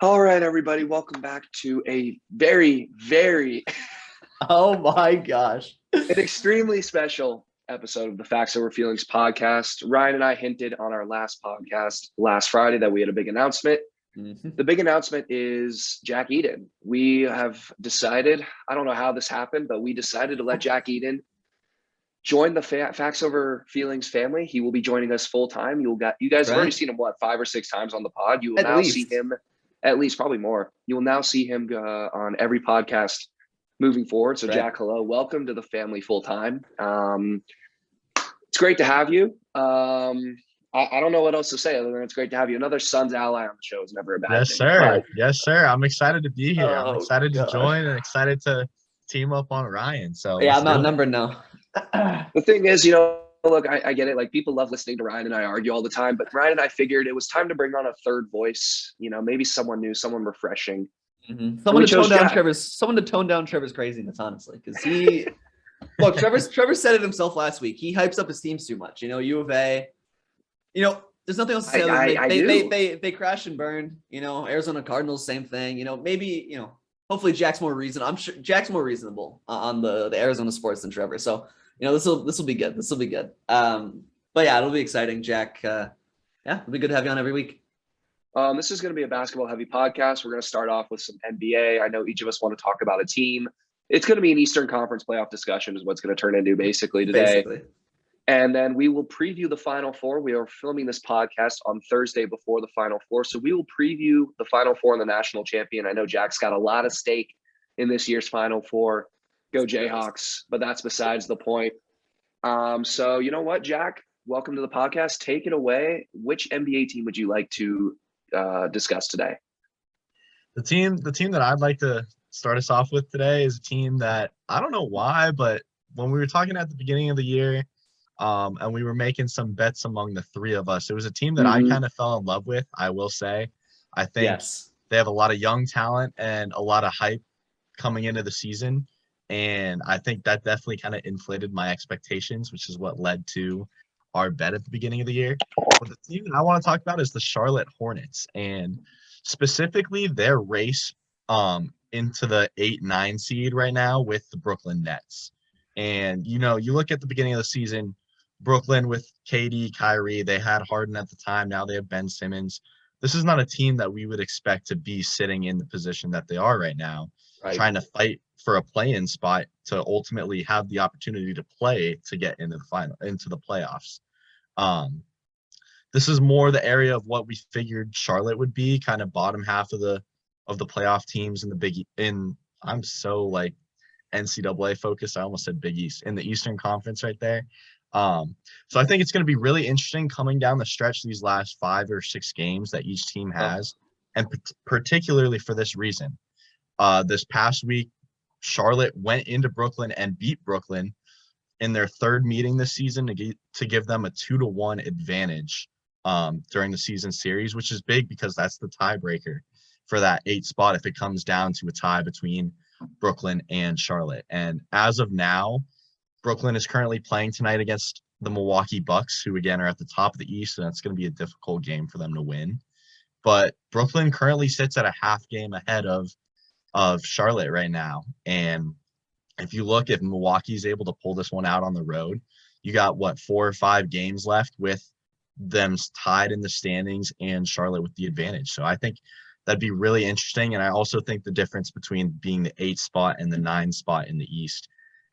All right, everybody, welcome back to a very Oh my gosh. an extremely special episode of the Facts Over Feelings podcast. Ryan and I hinted on our last podcast last Friday that we had a big announcement. The big announcement is Jack Eden. We have decided, I don't know how this happened, but we decided to let Jack Eden join the Facts Over Feelings family. He will be joining us full time. You guys have already seen him, 5 or 6 times on the pod. You will now see him, at least probably more. You will now see him on every podcast moving forward. So Jack, hello, welcome to the family full time. It's great to have you. I don't know what else to say other than it's great to have you. Another Suns ally on the show is never a bad thing. Yes, sir. Yes, sir. I'm excited to be here. I'm excited to join and excited to team up on Ryan. So yeah, I'm outnumbered now. The thing is, look, I get it. Like, people love listening to Ryan and I argue all the time, but Ryan and I figured it was time to bring on a third voice. Maybe someone new, someone refreshing. Mm-hmm. Someone to tone down Trevor's craziness, honestly, because look, Trevor said it himself last week. He hypes up his teams too much. U of A. There's nothing else to say. They crashed and burned. Arizona Cardinals, same thing. Maybe hopefully Jack's more reasonable. I'm sure Jack's more reasonable on the Arizona sports than Trevor. So this will be good. This will be good. But yeah, it'll be exciting, Jack. It'll be good to have you on every week. This is going to be a basketball heavy podcast. We're going to start off with some NBA. I know each of us want to talk about a team. It's going to be an Eastern Conference playoff discussion is what's going to turn into basically today. And then we will preview the Final Four. We are filming this podcast on Thursday before the Final Four. So we will preview the Final Four and the national champion. I know Jack's got a lot of stake in this year's Final Four. Go Jayhawks, but that's besides the point. So you know what, Jack? Welcome to the podcast. Take it away. Which NBA team would you like to discuss today? The team that I'd like to start us off with today is a team that I don't know why, but when we were talking at the beginning of the year, and we were making some bets among the three of us, it was a team that I kind of fell in love with, I will say. I think they have a lot of young talent and a lot of hype coming into the season. And I think that definitely kind of inflated my expectations, which is what led to our bet at the beginning of the year. But the team that I want to talk about is the Charlotte Hornets, and specifically their race into the 8-9 seed right now with the Brooklyn Nets. And, you look at the beginning of the season, Brooklyn with KD, Kyrie, they had Harden at the time. Now they have Ben Simmons. This is not a team that we would expect to be sitting in the position that they are right now, trying to fight for a play-in spot to ultimately have the opportunity to play to get into the playoffs. This is more the area of what we figured Charlotte would be, kind of bottom half of the playoff teams I'm so like NCAA focused. I almost said Big East in the Eastern Conference right there. So I think it's going to be really interesting coming down the stretch these last 5 or 6 games that each team has, and particularly for this reason. This past week, Charlotte went into Brooklyn and beat Brooklyn in their third meeting this season to give them a 2-1 advantage during the season series, which is big because that's the tiebreaker for that 8 spot if it comes down to a tie between Brooklyn and Charlotte. And as of now, Brooklyn is currently playing tonight against the Milwaukee Bucks, who again are at the top of the East, and it's going to be a difficult game for them to win. But Brooklyn currently sits at a half game ahead of Charlotte right now. And if you look, if Milwaukee's able to pull this one out on the road, you got 4 or 5 games left with them tied in the standings and Charlotte with the advantage. So I think that'd be really interesting. And I also think the difference between being the 8 spot and the 9 spot in the East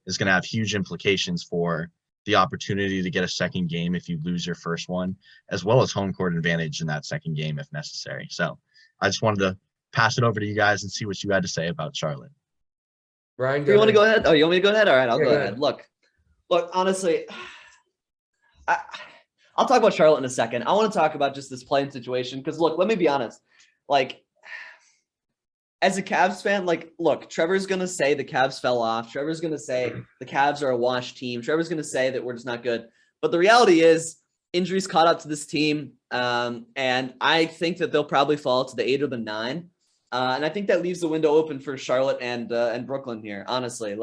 is going to have huge implications for the opportunity to get a second game if you lose your first one, as well as home court advantage in that second game if necessary. So I just wanted to pass it over to you guys and see what you had to say about Charlotte. Ryan, you want to go ahead? Oh, you want me to go ahead? All right, I'll go ahead. Look, honestly, I'll talk about Charlotte in a second. I want to talk about just this playing situation because, look, let me be honest. As a Cavs fan, look, Trevor's going to say the Cavs fell off. Trevor's going to say the Cavs are a wash team. Trevor's going to say that we're just not good. But the reality is injuries caught up to this team, and I think that they'll probably fall to the 8 or the 9. And I think that leaves the window open for Charlotte and Brooklyn here, honestly.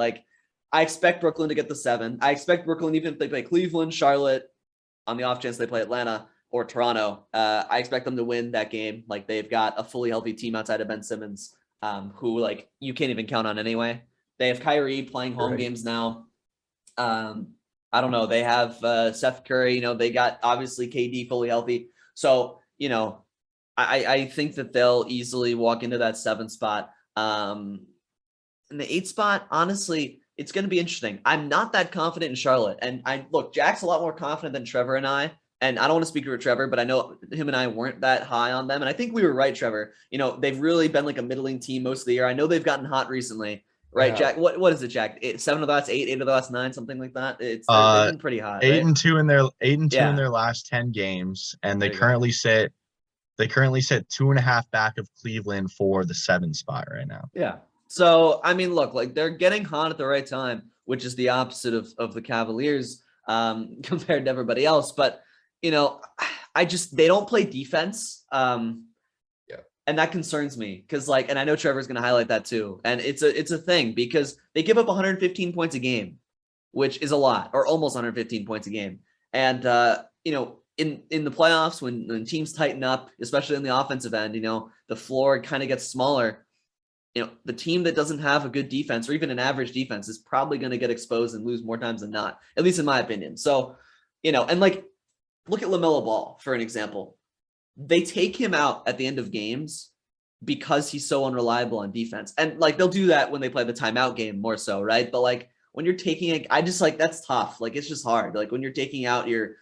I expect Brooklyn to get the 7. I expect Brooklyn, even if they play Cleveland, Charlotte, on the off chance they play Atlanta, or Toronto. I expect them to win that game. Like they've got a fully healthy team outside of Ben Simmons, who like you can't even count on anyway. They have Kyrie playing home games now. I don't know. They have Seth Curry. They got obviously KD fully healthy. So I think that they'll easily walk into that 7 spot. In the 8 spot, honestly, it's going to be interesting. I'm not that confident in Charlotte. And Jack's a lot more confident than Trevor and I. And I don't want to speak for Trevor, but I know him and I weren't that high on them. And I think we were right, Trevor. They've really been like a middling team most of the year. I know they've gotten hot recently. Right, yeah. Jack. What is it, Jack? 7 of the last 8, 8 of the last 9, something like that. They've been pretty hot. 8-2 in their last 10 games, and they currently sit 2.5 back of Cleveland for the 7 spot right now. Yeah. So I mean, look, like they're getting hot at the right time, which is the opposite of the Cavaliers compared to everybody else. But they don't play defense. And that concerns me because and I know Trevor's going to highlight that too. And it's a thing because they give up 115 points a game, which is a lot, or almost 115 points a game. And, in the playoffs, when teams tighten up, especially on the offensive end, the floor kind of gets smaller. The team that doesn't have a good defense or even an average defense is probably going to get exposed and lose more times than not, at least in my opinion. So, and look at LaMelo Ball for an example. They take him out at the end of games because he's so unreliable on defense. And they'll do that when they play the timeout game more so, right? But when you're taking that's tough. It's just hard. When you're taking out your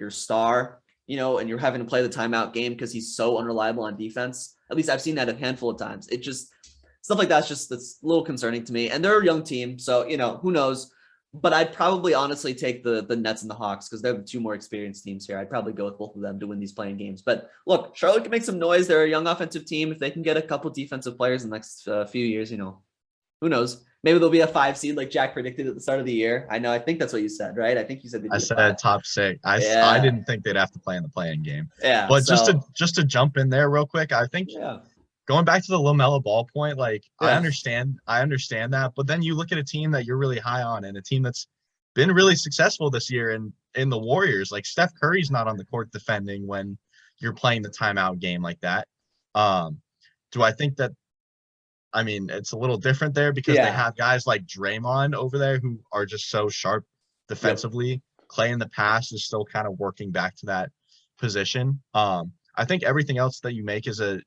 star, and you're having to play the timeout game because he's so unreliable on defense. At least I've seen that a handful of times. It just stuff like that's a little concerning to me. And they're a young team, so who knows? But I'd probably honestly take the Nets and the Hawks because they're the 2 more experienced teams here. I'd probably go with both of them to win these playing games. But look, Charlotte can make some noise. They're a young offensive team. If they can get a couple defensive players in the next few years, who knows? Maybe they'll be a 5 seed like Jack predicted at the start of the year. I think that's what you said, right? I think you said I said top 6. I didn't think they'd have to play in the play-in game. Yeah. But just to jump in there real quick, I think going back to the LaMelo Ball point, I understand that, but then you look at a team that you're really high on and a team that's been really successful this year in the Warriors. Steph Curry's not on the court defending when you're playing the timeout game like that. Do I think that? I mean, it's a little different there because they have guys like Draymond over there who are just so sharp defensively. Yep. Clay in the past is still kind of working back to that position. I think everything else that you make is a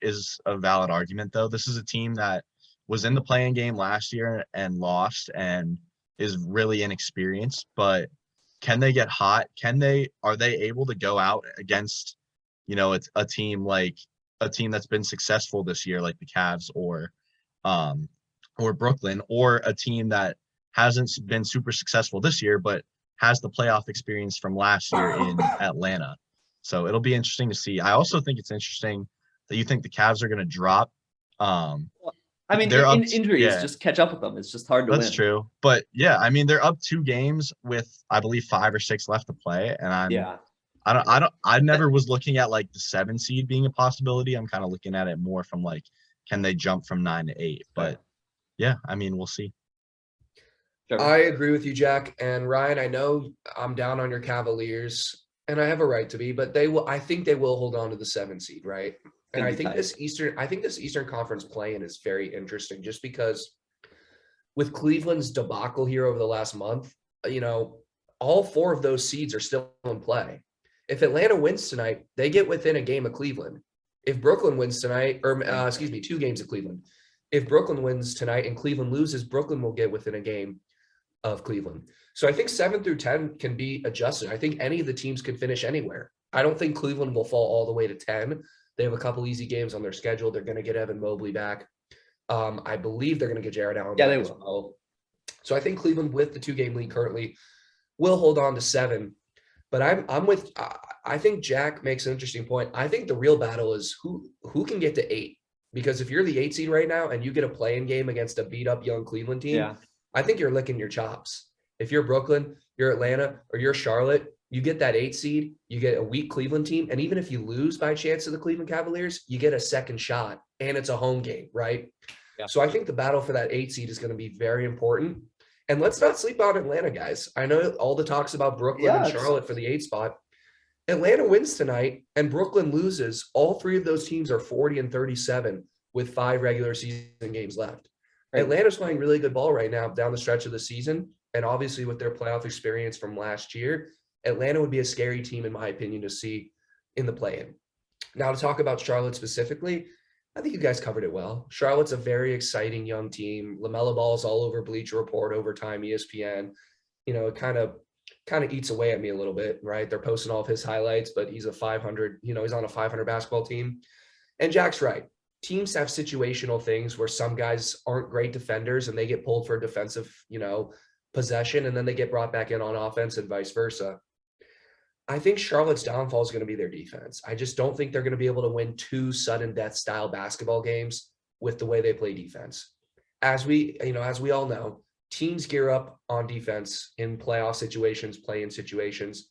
valid argument, though. This is a team that was in the play-in game last year and lost and is really inexperienced, but can they get hot? Are they able to go out against, it's a team that's been successful this year, like the Cavs or Brooklyn, or a team that hasn't been super successful this year, but has the playoff experience from last year in Atlanta. So it'll be interesting to see. I also think it's interesting that you think the Cavs are going to drop. Injuries just catch up with them. It's just hard to win. That's true. But they're up 2 games with, I believe, 5 or 6 left to play. And I never was looking at the 7 seed being a possibility. I'm kind of looking at it more from can they jump from 9 to 8? But we'll see. I agree with you, Jack. And Ryan, I know I'm down on your Cavaliers, and I have a right to be, but I think they will hold on to the 7 seed, right? And I think this Eastern Conference play-in is very interesting just because with Cleveland's debacle here over the last month, all 4 of those seeds are still in play. If Atlanta wins tonight, they get within a game of Cleveland. If Brooklyn wins tonight, 2 games of Cleveland. If Brooklyn wins tonight and Cleveland loses, Brooklyn will get within a game of Cleveland. So I think 7 through 10 can be adjusted. I think any of the teams can finish anywhere. I don't think Cleveland will fall all the way to 10. They have a couple easy games on their schedule. They're going to get Evan Mobley back. I believe they're going to get Jared Allen back. Yeah, they will. Well. So I think Cleveland, with the 2-game lead currently, will hold on to 7. But I think Jack makes an interesting point. I think the real battle is who can get to 8. Because if you're the 8 seed right now and you get a play-in game against a beat-up young Cleveland team, I think you're licking your chops. If you're Brooklyn, you're Atlanta, or you're Charlotte, you get that 8 seed, you get a weak Cleveland team, and even if you lose by chance to the Cleveland Cavaliers, you get a second shot, and it's a home game, right? Yeah. So I think the battle for that 8 seed is going to be very important. And let's not sleep on Atlanta, guys. I know all the talks about Brooklyn and Charlotte for the 8 spot. Atlanta wins tonight and Brooklyn loses, all three of those teams are 40-37 with 5 regular season games left. Right. Atlanta's playing really good ball right now down the stretch of the season. And obviously with their playoff experience from last year, Atlanta would be a scary team, in my opinion, to see in the play-in. Now, to talk about Charlotte specifically, I think you guys covered it well. Charlotte's a very exciting young team. LaMelo Ball's all over Bleacher Report, Overtime, ESPN. It kind of eats away at me a little bit, right? They're posting all of his highlights, but he's a 500, he's on a 500 basketball team. And Jack's right. Teams have situational things where some guys aren't great defenders and they get pulled for a defensive, possession, and then they get brought back in on offense and vice versa. I think Charlotte's downfall is going to be their defense. I just don't think they're going to be able to win 2 sudden death style basketball games with the way they play defense. As we all know, teams gear up on defense in playoff situations, play-in situations.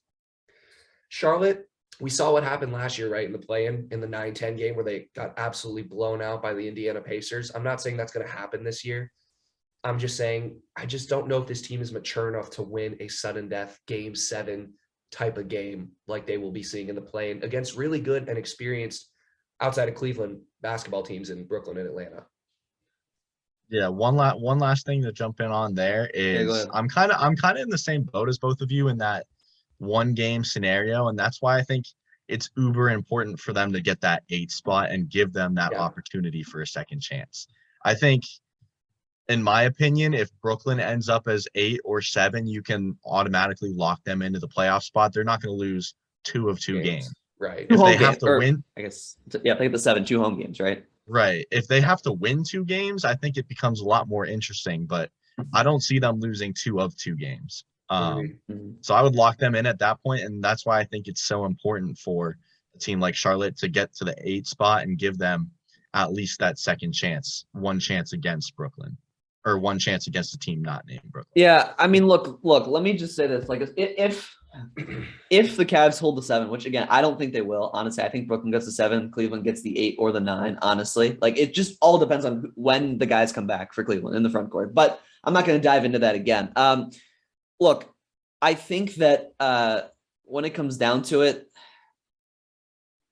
Charlotte, we saw what happened last year, right, in the play-in, in the 9-10 game where they got absolutely blown out by the Indiana Pacers. I'm not saying that's going to happen this year. I'm just saying I just don't know if this team is mature enough to win a sudden death game 7 type of game like they will be seeing in the play-in against really good and experienced outside of Cleveland basketball teams in Brooklyn and Atlanta. Yeah, one last thing to jump in on there is I'm kind of in the same boat as both of you in that 1 game scenario, and that's why I think it's uber important for them to get that 8 spot and give them that opportunity for a second chance. I think, in my opinion, if Brooklyn ends up as 8 or 7, you can automatically lock them into the playoff spot. They're not going to lose 2 of 2 games. Right. If they have to win, I guess, yeah, play the 7, 2 home games, right? Right. If they have to win 2 games, I think it becomes a lot more interesting, but I don't see them losing 2 of 2 games. So I would lock them in at that point, and that's why I think it's so important for a team like Charlotte to get to the 8 spot and give them at least that second chance, 1 chance against Brooklyn. Or 1 chance against a team not named Brooklyn. Yeah, I mean, look. Let me just say this: like, if the Cavs hold the 7, which again I don't think they will. Honestly, I think Brooklyn gets the 7, Cleveland gets the 8 or the 9. Honestly, like it just all depends on when the guys come back for Cleveland in the front court. But I'm not going to dive into that again. Look, I think that when it comes down to it,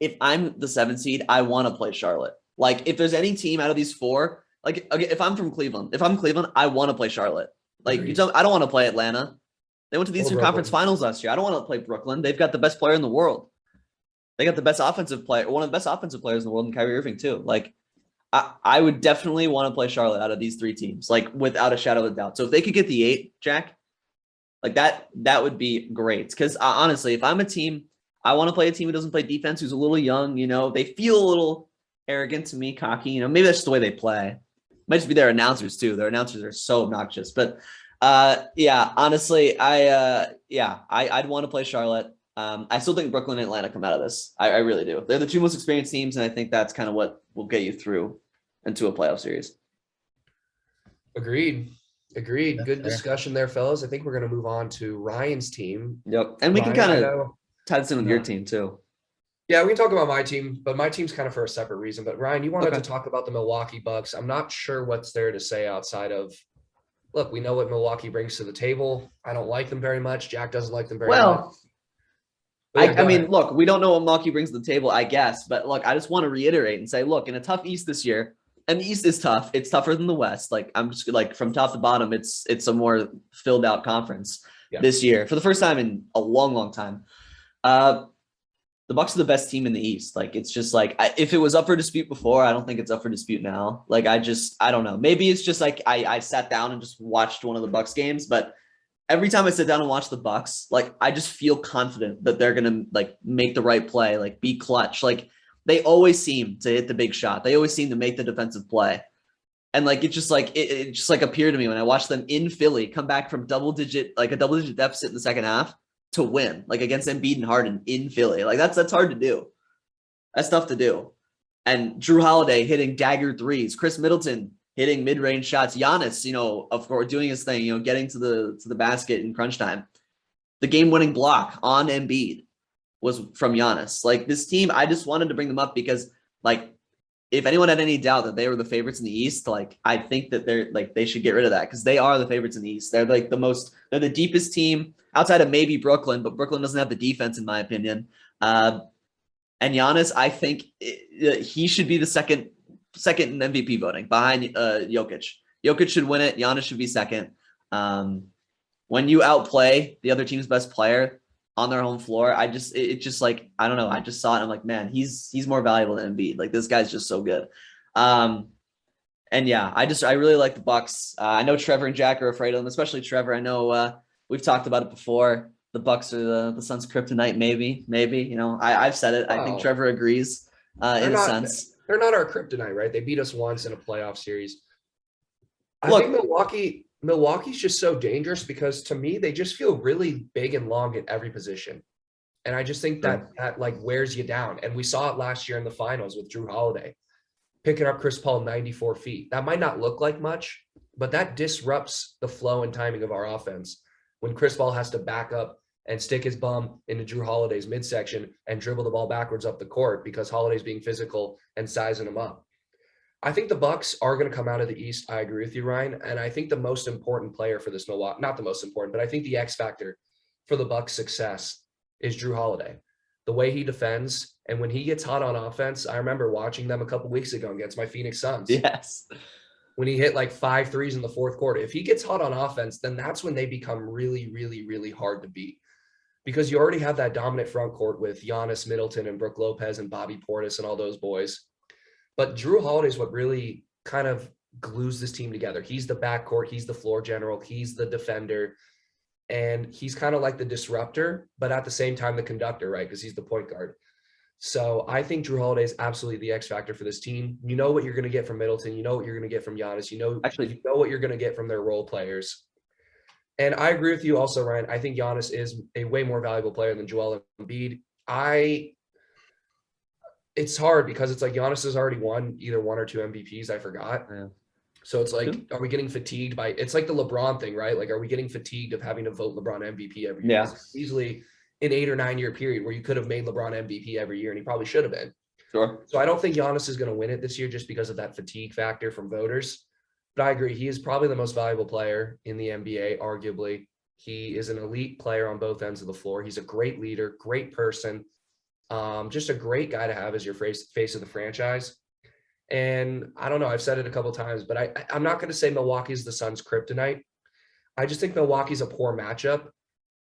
if I'm the 7 seed, I want to play Charlotte. Like, if there's any team out of these 4. Like, if I'm from Cleveland, I want to play Charlotte. Like, I don't want to play Atlanta. They went to the Eastern Conference Finals last year. I don't want to play Brooklyn. They've got the best player in the world. They got the best offensive player, one of the best offensive players in the world, in Kyrie Irving too. Like, I would definitely want to play Charlotte out of these 3 teams, like without a shadow of a doubt. So if they could get the 8, Jack, like that would be great. Because honestly, if I'm a team, I want to play a team who doesn't play defense, who's a little young. They feel a little arrogant to me, cocky. Maybe that's just the way they play. Might just be their announcers too. Their announcers are so obnoxious. But yeah, honestly, I'd want to play Charlotte. I still think Brooklyn and Atlanta come out of this. I really do. They're the 2 most experienced teams, and I think that's kind of what will get you through into a playoff series. Agreed. Good discussion there, fellas. I think we're going to move on to Ryan's team. Yep. And we can kind of tie this in with your team too. Yeah, we can talk about my team, but my team's kind of for a separate reason. But Ryan, you wanted to talk about the Milwaukee Bucks. I'm not sure what's there to say outside of, look, we know what Milwaukee brings to the table. I don't like them very much. Jack doesn't like them very much. I mean, look, we don't know what Milwaukee brings to the table, I guess. But look, I just want to reiterate and say, look, in a tough East this year, and the East is tough. It's tougher than the West. Like, I'm just like from top to bottom, it's a more filled out conference this year for the first time in a long, long time. The Bucks are the best team in the East. Like, it's just like, if it was up for dispute before, I don't think it's up for dispute now. Like, I don't know. Maybe it's just like I sat down and just watched one of the Bucks games, but every time I sit down and watch the Bucks, like, I just feel confident that they're going to like make the right play, like be clutch. Like, they always seem to hit the big shot. They always seem to make the defensive play. And like, it just appeared to me when I watched them in Philly come back from a double digit deficit in the second half to win, like against Embiid and Harden in Philly. Like, that's hard to do. That's tough to do. And Drew Holiday hitting dagger 3s, Chris Middleton hitting mid-range shots, Giannis, of course, doing his thing, getting to the basket in crunch time. The game-winning block on Embiid was from Giannis. Like, this team, I just wanted to bring them up because, like, if anyone had any doubt that they were the favorites in the East, like, I think that they should get rid of that because they are the favorites in the East. They're like they're the deepest team outside of maybe Brooklyn, but Brooklyn doesn't have the defense, in my opinion. And Giannis, I think he should be the second in MVP voting behind Jokic. Jokic should win it. Giannis should be second. When you outplay the other team's best player on their home floor, I don't know. I just saw it. And I'm like, man, he's more valuable than Embiid. Like, this guy's just so good. And yeah, I really like the Bucks. I know Trevor and Jack are afraid of them, especially Trevor. I know we've talked about it before. The Bucks are the Suns' kryptonite, maybe. I've said it. I think Trevor agrees in a sense. They're not our kryptonite, right? They beat us once in a playoff series. I think Milwaukee's just so dangerous because to me, they just feel really big and long at every position. And I just think that like wears you down. And we saw it last year in the finals with Drew Holiday picking up Chris Paul 94 feet. That might not look like much, but that disrupts the flow and timing of our offense when Chris Paul has to back up and stick his bum into Drew Holiday's midsection and dribble the ball backwards up the court because Holiday's being physical and sizing him up. I think the Bucks are going to come out of the East. I agree with you, Ryan. And I think the most important player for this Milwaukee, not the most important, but I think the X factor for the Bucks' success is Drew Holiday. The way he defends, and when he gets hot on offense, I remember watching them a couple weeks ago against my Phoenix Suns. Yes. When he hit like 5 threes in the fourth quarter. If he gets hot on offense, then that's when they become really, really, really hard to beat. Because you already have that dominant front court with Giannis, Middleton, and Brook Lopez and Bobby Portis and all those boys. But Drew Holiday is what really kind of glues this team together. He's the backcourt. He's the floor general. He's the defender. And he's kind of like the disruptor, but at the same time, the conductor, right? Because he's the point guard. So I think Drew Holiday is absolutely the X factor for this team. You know what you're going to get from Middleton. You know what you're going to get from Giannis. You know what you're going to get from their role players. And I agree with you also, Ryan. I think Giannis is a way more valuable player than Joel Embiid. It's hard because it's like Giannis has already won either 1 or 2 MVPs. I forgot. Yeah. So it's like, are we getting fatigued by – it's like the LeBron thing, right? Like, are we getting fatigued of having to vote LeBron MVP every year? Yeah. It's easily an 8 or 9 year period where you could have made LeBron MVP every year, and he probably should have been. Sure. So I don't think Giannis is going to win it this year just because of that fatigue factor from voters. But I agree. He is probably the most valuable player in the NBA, arguably. He is an elite player on both ends of the floor. He's a great leader, great person, just a great guy to have as your face of the franchise. And I don't know, I've said it a couple of times, but I'm not going to say Milwaukee's the Suns' kryptonite. I just think Milwaukee's a poor matchup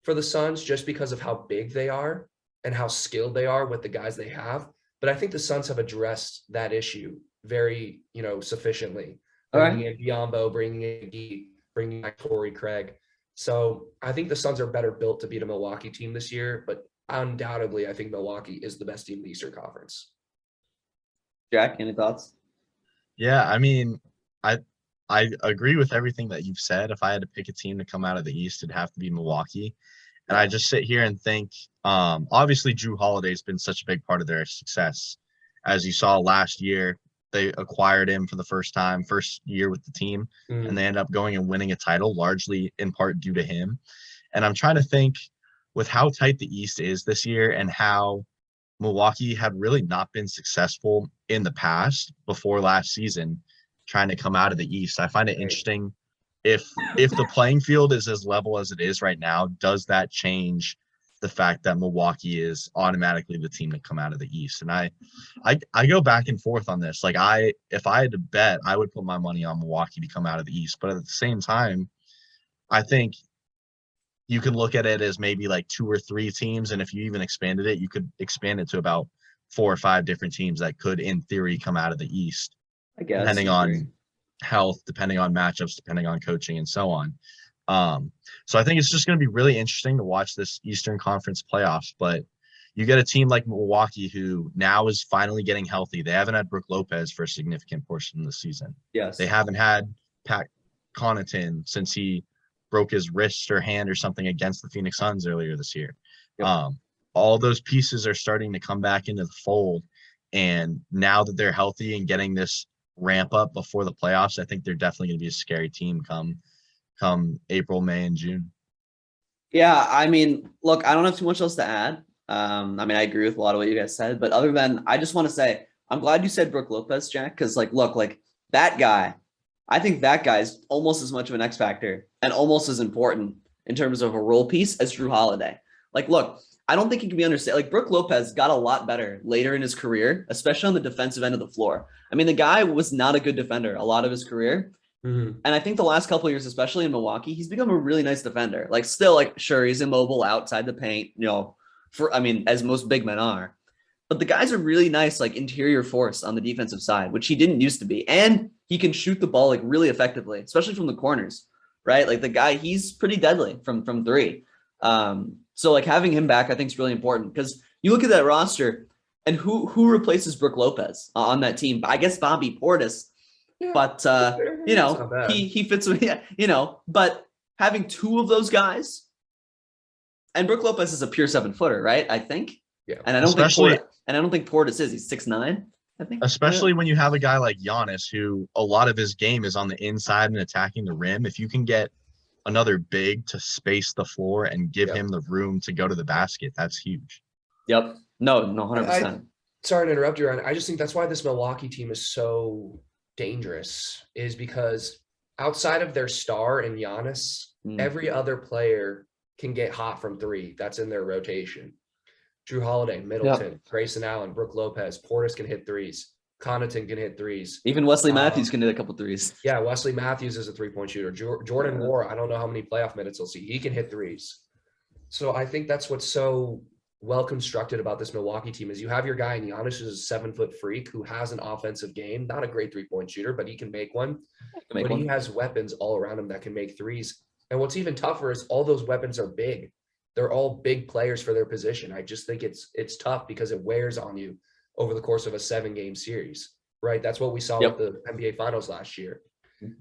for the Suns just because of how big they are and how skilled they are with the guys they have. But I think the Suns have addressed that issue very, sufficiently. Bringing in Biyombo, bringing in Geet, bringing back Torrey Craig. So I think the Suns are better built to beat a Milwaukee team this year, but undoubtedly I think Milwaukee is the best team in the Eastern Conference. Jack, any thoughts? Yeah, I mean, I agree with everything that you've said. If I had to pick a team to come out of the East, it'd have to be Milwaukee. And I just sit here and think, obviously Drew Holiday's been such a big part of their success. As you saw last year, they acquired him for the first year with the team, and they end up going and winning a title, largely in part due to him. And I'm trying to think with how tight the East is this year and how Milwaukee had really not been successful in the past before last season trying to come out of the East. I find it interesting if the playing field is as level as it is right now, does that change the fact that Milwaukee is automatically the team to come out of the East? And I go back and forth on this. Like if I had to bet, I would put my money on Milwaukee to come out of the East. But at the same time, I think you can look at it as maybe like 2 or 3 teams. And if you even expanded it, you could expand it to about 4 or 5 different teams that could, in theory, come out of the East. I guess. Depending on health, depending on matchups, depending on coaching, and so on. So I think it's just going to be really interesting to watch this Eastern Conference playoffs. But you get a team like Milwaukee who now is finally getting healthy. They haven't had Brook Lopez for a significant portion of the season. Yes. They haven't had Pat Connaughton since he broke his wrist or hand or something against the Phoenix Suns earlier this year. Yep. All those pieces are starting to come back into the fold. And now that they're healthy and getting this ramp up before the playoffs, I think they're definitely going to be a scary team come April, May, and June. Yeah, I mean, look, I don't have too much else to add. I agree with a lot of what you guys said, but other than, I just want to say, I'm glad you said Brook Lopez, Jack, because look, that guy, I think that guy is almost as much of an X factor and almost as important in terms of a role piece as Drew Holiday. Look, I don't think he can be understood. Like Brook Lopez got a lot better later in his career, especially on the defensive end of the floor. I mean, the guy was not a good defender a lot of his career. And I think the last couple of years, especially in Milwaukee, he's become a really nice defender. Like still, like, sure, he's immobile outside the paint, as most big men are. But the guy's a really nice, like, interior force on the defensive side, which he didn't used to be. And he can shoot the ball, like, really effectively, especially from the corners, right? Like, the guy, he's pretty deadly from three. So, like, having him back, I think, is really important because you look at that roster and who replaces Brook Lopez on that team? I guess Bobby Portis. Yeah, but, he fits, but having two of those guys, and Brook Lopez is a pure 7-footer, right? I think. Yeah. And I don't think Portis is. He's 6'9", I think. Especially when you have a guy like Giannis, who a lot of his game is on the inside and attacking the rim. If you can get another big to space the floor and give him the room to go to the basket, that's huge. Yep. No, 100%. Sorry to interrupt you, Ryan. I just think that's why this Milwaukee team is so dangerous, is because outside of their star and Giannis, every other player can get hot from three. That's in their rotation. Drew Holiday, Middleton, Grayson Allen, Brook Lopez, Portis can hit threes. Connaughton can hit threes. Even Wesley Matthews can hit a couple threes. Yeah, Wesley Matthews is a three-point shooter. Jordan Moore, I don't know how many playoff minutes he'll see. He can hit threes. So I think that's what's so well constructed about this Milwaukee team is you have your guy in Giannis, who's a 7-foot freak who has an offensive game, not a great three-point shooter, but he can make one. He has weapons all around him that can make threes. And what's even tougher is all those weapons are big. They're all big players for their position. I just think it's tough because it wears on you over the course of a 7-game series, right? That's what we saw with the NBA Finals last year.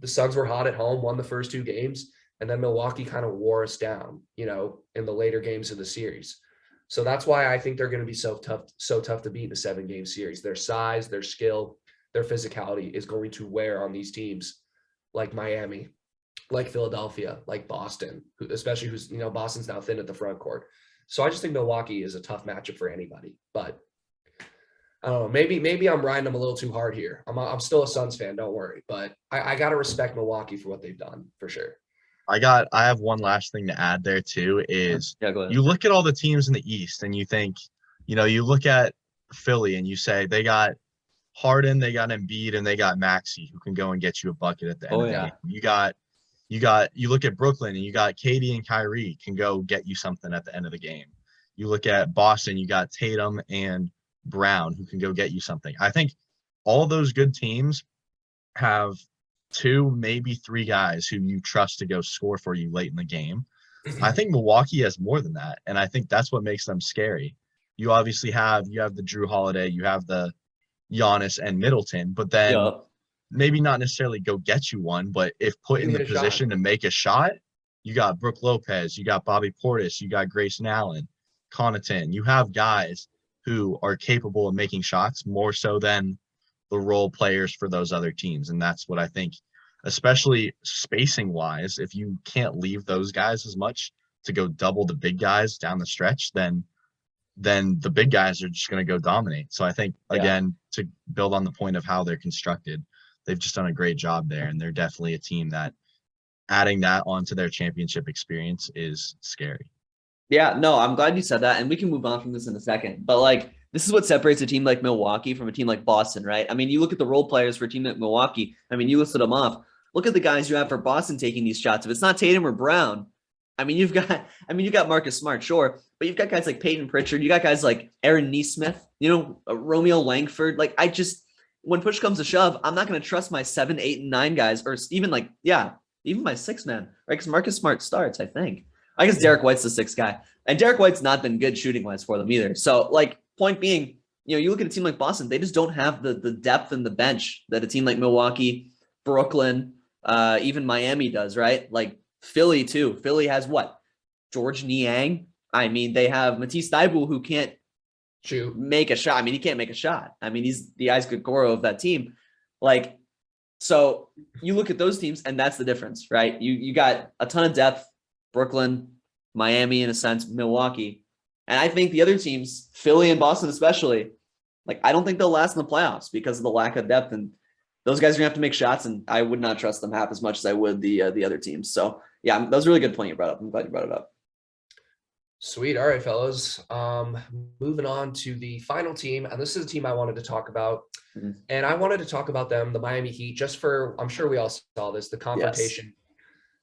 The Suns were hot at home, won the first 2 games, and then Milwaukee kind of wore us down, in the later games of the series. So that's why I think they're going to be so tough to beat in a 7-game series. Their size, their skill, their physicality is going to wear on these teams like Miami, like Philadelphia, like Boston, especially who's, Boston's now thin at the front court. So I just think Milwaukee is a tough matchup for anybody. But I don't know, maybe I'm riding them a little too hard here. I'm still a Suns fan, don't worry. But I got to respect Milwaukee for what they've done, for sure. I have one last thing to add there too, is you look at all the teams in the East and you think, you look at Philly and you say they got Harden, they got Embiid, and they got Maxey, who can go and get you a bucket at the end of the game. You look at Brooklyn and you got KD and Kyrie can go get you something at the end of the game. You look at Boston, you got Tatum and Brown who can go get you something. I think all those good teams have 2, maybe 3 guys who you trust to go score for you late in the game. I think Milwaukee has more than that, and I think that's what makes them scary. You obviously have the Drew Holiday, you have the Giannis and Middleton, but then maybe not necessarily go get you one, but if put in the position to make a shot, you got Brook Lopez, you got Bobby Portis, you got Grayson Allen, Connaughton. You have guys who are capable of making shots more so than the role players for those other teams. And that's what I think, especially spacing wise, if you can't leave those guys as much to go double the big guys down the stretch, then the big guys are just going to go dominate. So I think, again, to build on the point of how they're constructed, they've just done a great job there. And they're definitely a team that adding that onto their championship experience is scary. Yeah, no, I'm glad you said that. And we can move on from this in a second. But like, this is what separates a team like Milwaukee from a team like Boston, right? I mean, you look at the role players for a team like Milwaukee. I mean, you listed them off. Look at the guys you have for Boston taking these shots. If it's not Tatum or Brown, you got Marcus Smart, sure, but you've got guys like Peyton Pritchard. You got guys like Aaron Nesmith, Romeo Langford. Like, when push comes to shove, I'm not going to trust my 7, 8, and 9 guys, or even even my 6 man, right? Because Marcus Smart starts, I think. I guess Derek White's the 6th guy, and Derek White's not been good shooting wise for them either. So, like, point being, you look at a team like Boston, they just don't have the depth in the bench that a team like Milwaukee, Brooklyn, even Miami does, right? Like Philly too. Philly has what? George Niang. I mean, they have Matisse Thybulle, who can't make a shot. I mean, he can't make a shot. I mean, he's the Isaac Okoro of that team. Like, so you look at those teams, and that's the difference, right? You got a ton of depth, Brooklyn, Miami in a sense, Milwaukee. And I think the other teams, Philly and Boston especially, like, I don't think they'll last in the playoffs because of the lack of depth. And those guys are going to have to make shots, and I would not trust them half as much as I would the other teams. So, yeah, that was a really good point you brought up. I'm glad you brought it up. Sweet. All right, fellas. Moving on to the final team, and this is a team I wanted to talk about. And I wanted to talk about them, the Miami Heat, just for, I'm sure we all saw this, the confrontation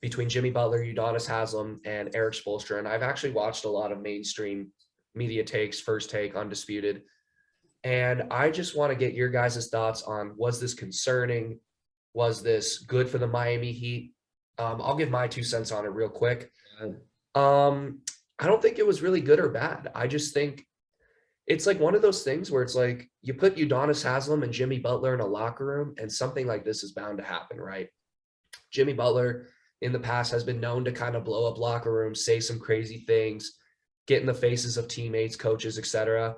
between Jimmy Butler, Udonis Haslem, and Eric Spoelstra. And I've actually watched a lot of mainstream media takes, First Take, Undisputed. And I just want to get your guys' thoughts on, was this concerning? Was this good for the Miami Heat? I'll give my 2 cents on it real quick. I don't think it was really good or bad. I just think it's like one of those things where it's like you put Udonis Haslem and Jimmy Butler in a locker room and something like this is bound to happen, right? Jimmy Butler in the past has been known to kind of blow up locker rooms, say some crazy things, get in the faces of teammates, coaches, etc.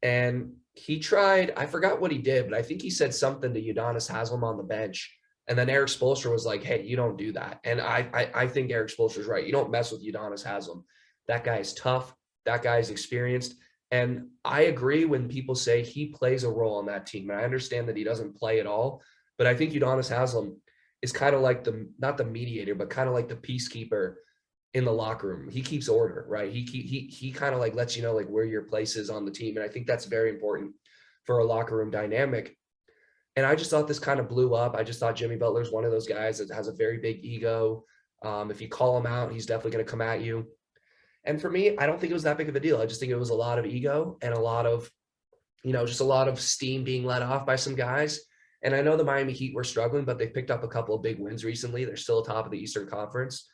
And he tried, I forgot what he did, but I think he said something to Udonis Haslem on the bench. And then Eric Spoelstra was like, hey, you don't do that. And I think Eric Spoelstra's right. You don't mess with Udonis Haslem. That guy is tough. That guy is experienced. And I agree when people say he plays a role on that team. And I understand that he doesn't play at all. But I think Udonis Haslem is kind of like not the mediator, but kind of like the peacekeeper in the locker room. He keeps order, right? He kind of like lets you know like where your place is on the team. And I think that's very important for a locker room dynamic. And I just thought this kind of blew up. I just thought Jimmy Butler's one of those guys that has a very big ego. If you call him out, he's definitely going to come at you. And for me, I don't think it was that big of a deal. I just think it was a lot of ego and a lot of, just a lot of steam being let off by some guys. And I know the Miami Heat were struggling, but they picked up a couple of big wins recently. They're still atop of the Eastern Conference.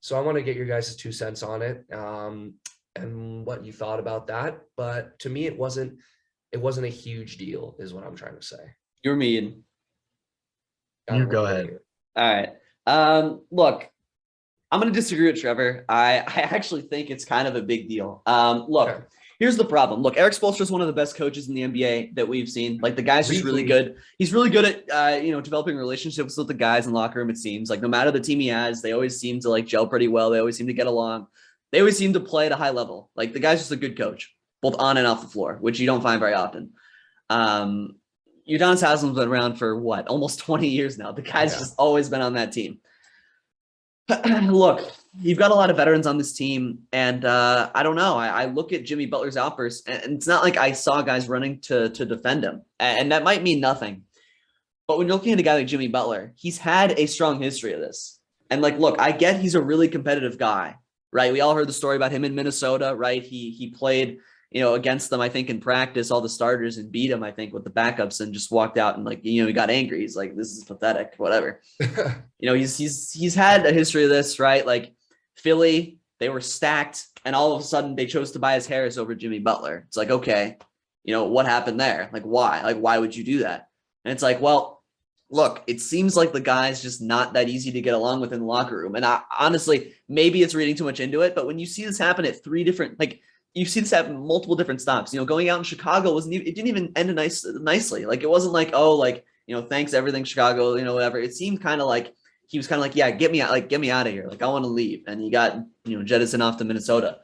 So I want to get your guys' 2 cents on it and what you thought about that. But to me, it wasn't a huge deal is what I'm trying to say. You're mean. You go ahead. All right. Look, I'm going to disagree with Trevor. I actually think it's kind of a big deal. Look, here's the problem. Look, Eric Spoelstra is one of the best coaches in the NBA that we've seen. Like the guy's just really good. He's really good at, developing relationships with the guys in the locker room. It seems like no matter the team he has, they always seem to like gel pretty well. They always seem to get along. They always seem to play at a high level. Like the guy's just a good coach, both on and off the floor, which you don't find very often. Udonis Haslem's been around for what, almost 20 years now. The guy's just always been on that team. Look, you've got a lot of veterans on this team, and I don't know. I look at Jimmy Butler's outbursts, and it's not like I saw guys running to defend him, and that might mean nothing. But when you're looking at a guy like Jimmy Butler, he's had a strong history of this. And like, look, I get he's a really competitive guy, right? We all heard the story about him in Minnesota, right? He played against them, I think, in practice, all the starters, and beat him, I think, with the backups, and just walked out and he got angry. He's like, this is pathetic, whatever. He's had a history of this, right? Like Philly, they were stacked, and all of a sudden they chose Tobias Harris over Jimmy Butler. It's like, okay, what happened there? Like, why? Like, why would you do that? And it's like, well, look, it seems like the guy's just not that easy to get along with in the locker room. And honestly, maybe it's reading too much into it, but when you see this happen at 3 different, you see this happen multiple different stops. Going out in Chicago it didn't even end nicely. Like it wasn't like, oh, like, thanks everything Chicago, whatever. It seemed kind of like he was kind of like, yeah, get me out of here. Like I want to leave. And he got, jettisoned off to Minnesota.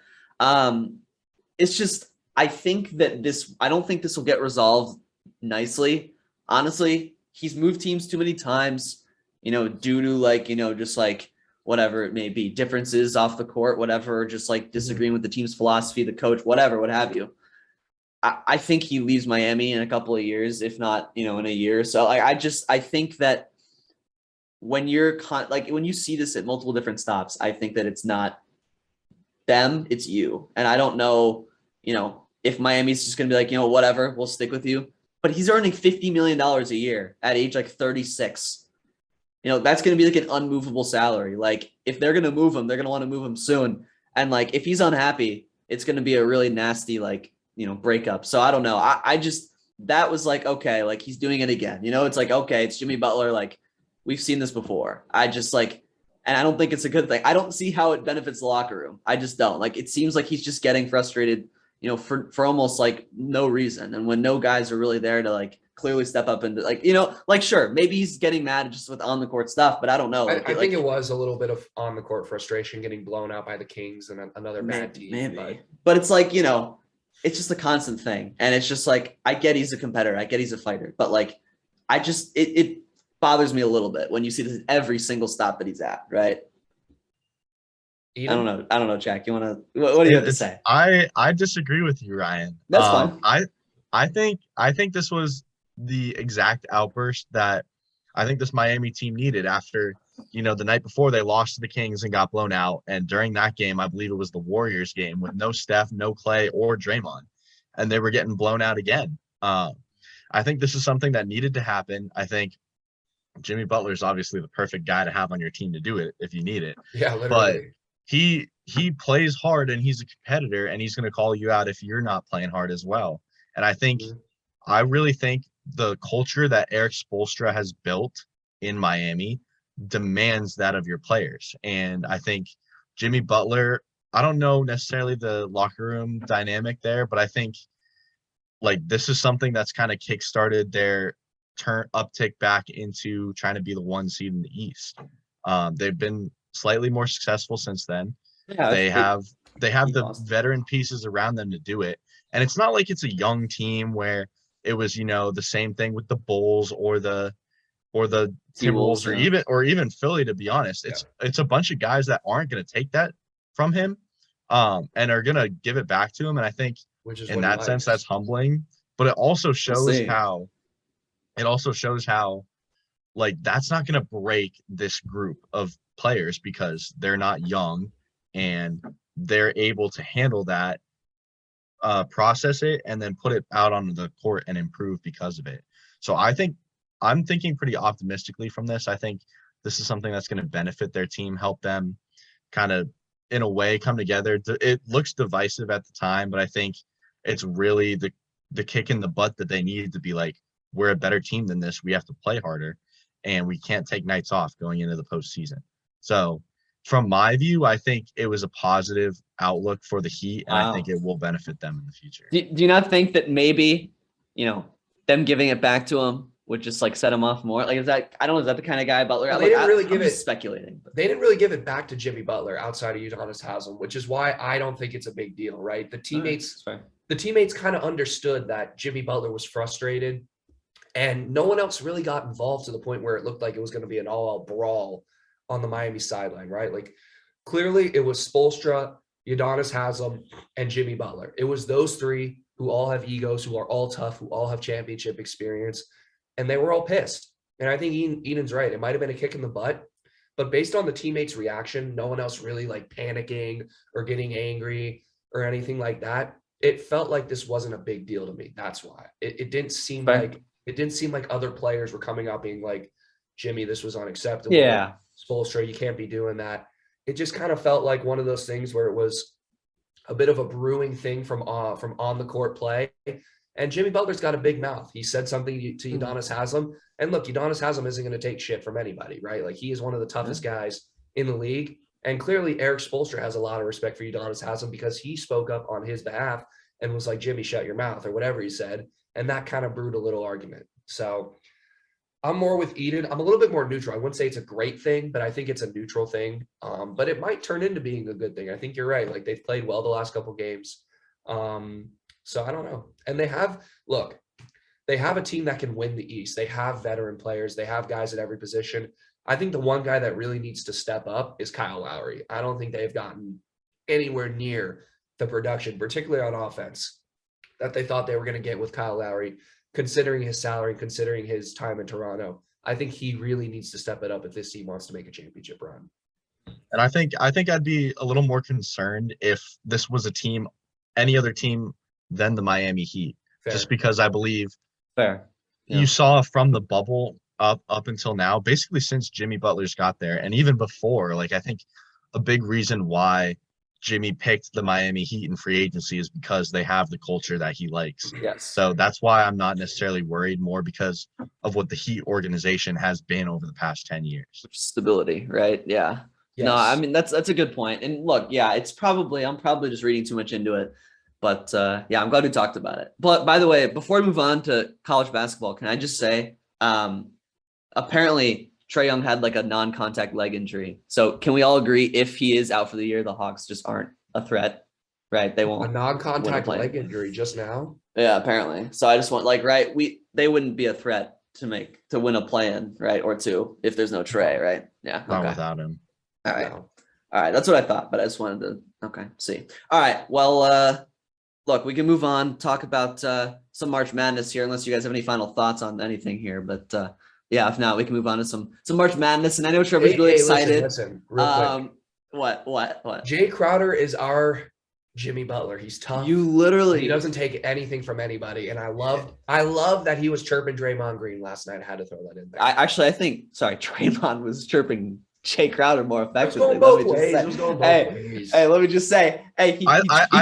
It's just, I don't think this will get resolved nicely. Honestly, he's moved teams too many times, due to just whatever it may be, differences off the court, whatever, just disagreeing with the team's philosophy, the coach, whatever, what have you. I think he leaves Miami in a couple of years, if not, in a year. So I think that when you're when you see this at multiple different stops, I think that it's not them, it's you. And I don't know, if Miami's just going to be like, whatever, we'll stick with you. But he's earning $50 million a year at age 36. That's going to be an unmovable salary. Like if they're going to move him, they're going to want to move him soon. And if he's unhappy, it's going to be a really nasty, breakup. So I don't know. That was okay, he's doing it again. It's okay, it's Jimmy Butler. We've seen this before. And I don't think it's a good thing. I don't see how it benefits the locker room. I just don't. It seems like he's just getting frustrated, for almost no reason. And when no guys are really there to clearly step up and sure, maybe he's getting mad just with on the court stuff, but I don't know. I think it was a little bit of on the court frustration, getting blown out by the Kings and another bad team. Maybe. But it's it's just a constant thing. And it's just I get he's a competitor. I get he's a fighter, but it bothers me a little bit when you see this every single stop that he's at, right? Eden? I don't know, Jack. You want to? What do you have to say? I disagree with you, Ryan. That's fine. I think this was the exact outburst that I think this Miami team needed after, the night before they lost to the Kings and got blown out. And during that game, I believe it was the Warriors game with no Steph, no Clay, or Draymond, and they were getting blown out again. I think this is something that needed to happen. I think Jimmy Butler is obviously the perfect guy to have on your team to do it if you need it. Yeah, literally. But he plays hard and he's a competitor, and he's going to call you out if you're not playing hard as well. And I really think the culture that Eric Spoelstra has built in Miami demands that of your players. And I think Jimmy Butler, I don't know necessarily the locker room dynamic there, but I think this is something that's kind of kickstarted their uptick back into trying to be the 1 seed in the East. They've been slightly more successful since then. Yeah, they have the veteran pieces around them to do it. And it's not like it's a young team where it was, the same thing with the Bulls or the Timberwolves or even Philly, to be honest. It's a bunch of guys that aren't going to take that from him and are going to give it back to him. And I think in that sense, that's humbling. But it also shows how that's not going to break this group of players because they're not young and they're able to handle that, process it, and then put it out on the court and improve because of it. So I'm thinking pretty optimistically from this. I think this is something that's going to benefit their team, help them kind of, in a way, come together. It looks divisive at the time, but I think it's really the kick in the butt that they needed to be like, we're a better team than this. We have to play harder, and we can't take nights off going into the postseason. So from my view, I think it was a positive outlook for the Heat, and I think it will benefit them in the future. Do you not think that maybe, them giving it back to him would just set him off more? Is that the kind of guy Butler? Well, they didn't really give it. Speculating. They didn't really give it back to Jimmy Butler outside of Udonis Haslem, which is why I don't think it's a big deal, right? The teammates kind of understood that Jimmy Butler was frustrated, and no one else really got involved to the point where it looked like it was going to be an all-out brawl on the Miami sideline, right? Clearly it was Spoelstra, Udonis Haslem, and Jimmy Butler. It was those three who all have egos, who are all tough, who all have championship experience, and they were all pissed. And I think Eden's right. It might have been a kick in the butt, but based on the teammates' reaction, no one else really panicking or getting angry or anything like that. It felt like this wasn't a big deal to me. That's why it didn't seem like other players were coming out being like, Jimmy, this was unacceptable. Yeah. Spoelstra, you can't be doing that. It just kind of felt like one of those things where it was a bit of a brewing thing from on the court play. And Jimmy Butler's got a big mouth. He said something to Udonis Haslem. And look, Udonis Haslem isn't going to take shit from anybody, right? He is one of the toughest guys in the league. And clearly Eric Spoelstra has a lot of respect for Udonis Haslem because he spoke up on his behalf and was like, Jimmy, shut your mouth, or whatever he said. And that kind of brewed a little argument. So I'm more with Eden. I'm a little bit more neutral. I wouldn't say it's a great thing, but I think it's a neutral thing. But it might turn into being a good thing. I think you're right. They've played well the last couple games. So I don't know. And they have a team that can win the East. They have veteran players. They have guys at every position. I think the one guy that really needs to step up is Kyle Lowry. I don't think they've gotten anywhere near the production, particularly on offense, that they thought they were going to get with Kyle Lowry, considering his salary, considering his time in Toronto. I think he really needs to step it up if this team wants to make a championship run. And I think I'd be a little more concerned if this was any other team than the Miami Heat. Fair. Just because I believe you saw from the bubble up until now, basically since Jimmy Butler's got there, and even before, I think a big reason why Jimmy picked the Miami Heat in free agency is because they have the culture that he likes. Yes. So that's why I'm not necessarily worried, more because of what the Heat organization has been over the past 10 years. Stability, right? Yeah. Yes. No, I mean, that's a good point. And look, yeah, I'm probably just reading too much into it. But yeah, I'm glad we talked about it. But by the way, before we move on to college basketball, can I just say, apparently Trae Young had a non-contact leg injury. So can we all agree if he is out for the year, the Hawks just aren't a threat, right? They won't. A non-contact leg injury just now? Yeah, apparently. So I just want they wouldn't be a threat to win a play-in, right? Or two if there's no Trae, right? Yeah. Not without him. All right. All right, that's what I thought, but I just wanted to see. All right, well, look, we can move on, talk about some March Madness here, unless you guys have any final thoughts on anything here. But yeah, if not, we can move on to some March Madness. And I know Trevor's really excited. Listen, real quick. What? Jay Crowder is our Jimmy Butler. He's tough. He doesn't take anything from anybody. And I love that he was chirping Draymond Green last night. I had to throw that in there. I think Draymond was chirping Jay Crowder more effectively. It was going both ways. Hey, let me just say, hey, he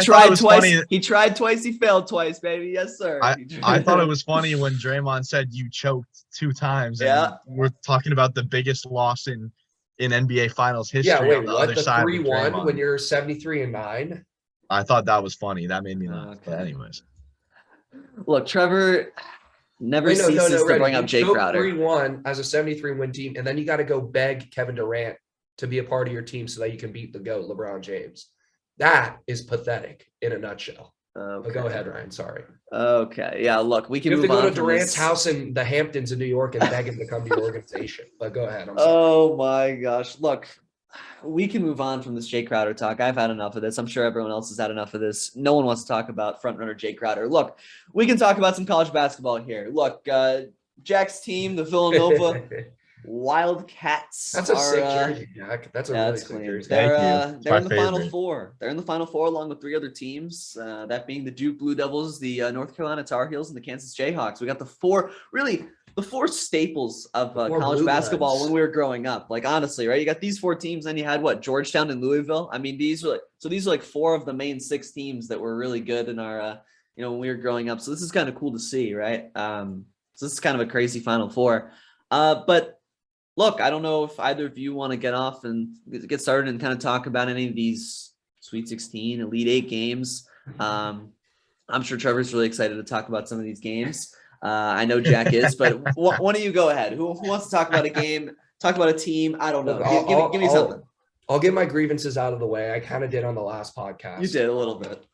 tried twice. Funny. He tried twice. He failed twice, baby. Yes, sir. I thought it was funny when Draymond said you choked 2 times. And we're talking about the biggest loss in NBA Finals history. Yeah, wait, on the what? Other the side 3-1 when you're 73-9? I thought that was funny. That made me laugh. Okay. But anyways. Look, Trevor never ceases to bring up Jay Crowder. 3-1 as a 73-win team, and then you got to go beg Kevin Durant to be a part of your team so that you can beat the GOAT, LeBron James. That is pathetic in a nutshell. Okay. But go ahead, Ryan. Sorry. Okay. Yeah, look, we can move on. You have to go to Durant's house in the Hamptons in New York and beg him to come to your organization. But go ahead. Oh, my gosh. Look, we can move on from this Jay Crowder talk. I've had enough of this. I'm sure everyone else has had enough of this. No one wants to talk about frontrunner Jay Crowder. Look, we can talk about some college basketball here. Look, Jack's team, the Villanova Wildcats. That's a sick jersey, Jack. That's a really sick jersey. They're in the Final Four. They're in the Final Four along with 3 other teams, that being the Duke Blue Devils, the North Carolina Tar Heels, and the Kansas Jayhawks. We got the 4 staples of college basketball when we were growing up. Like, honestly, right? You got these 4 teams, then you had Georgetown and Louisville. I mean, these are like 4 of the main 6 teams that were really good in our when we were growing up. So this is kind of cool to see, right? So this is kind of a crazy Final Four. But look, I don't know if either of you want to get off and get started and kind of talk about any of these Sweet 16, Elite 8 games. I'm sure Trevor's really excited to talk about some of these games. I know Jack is, but one of you go ahead. Who wants to talk about a game, talk about a team? I don't know. Give me something. I'll get my grievances out of the way. I kind of did on the last podcast. You did a little bit.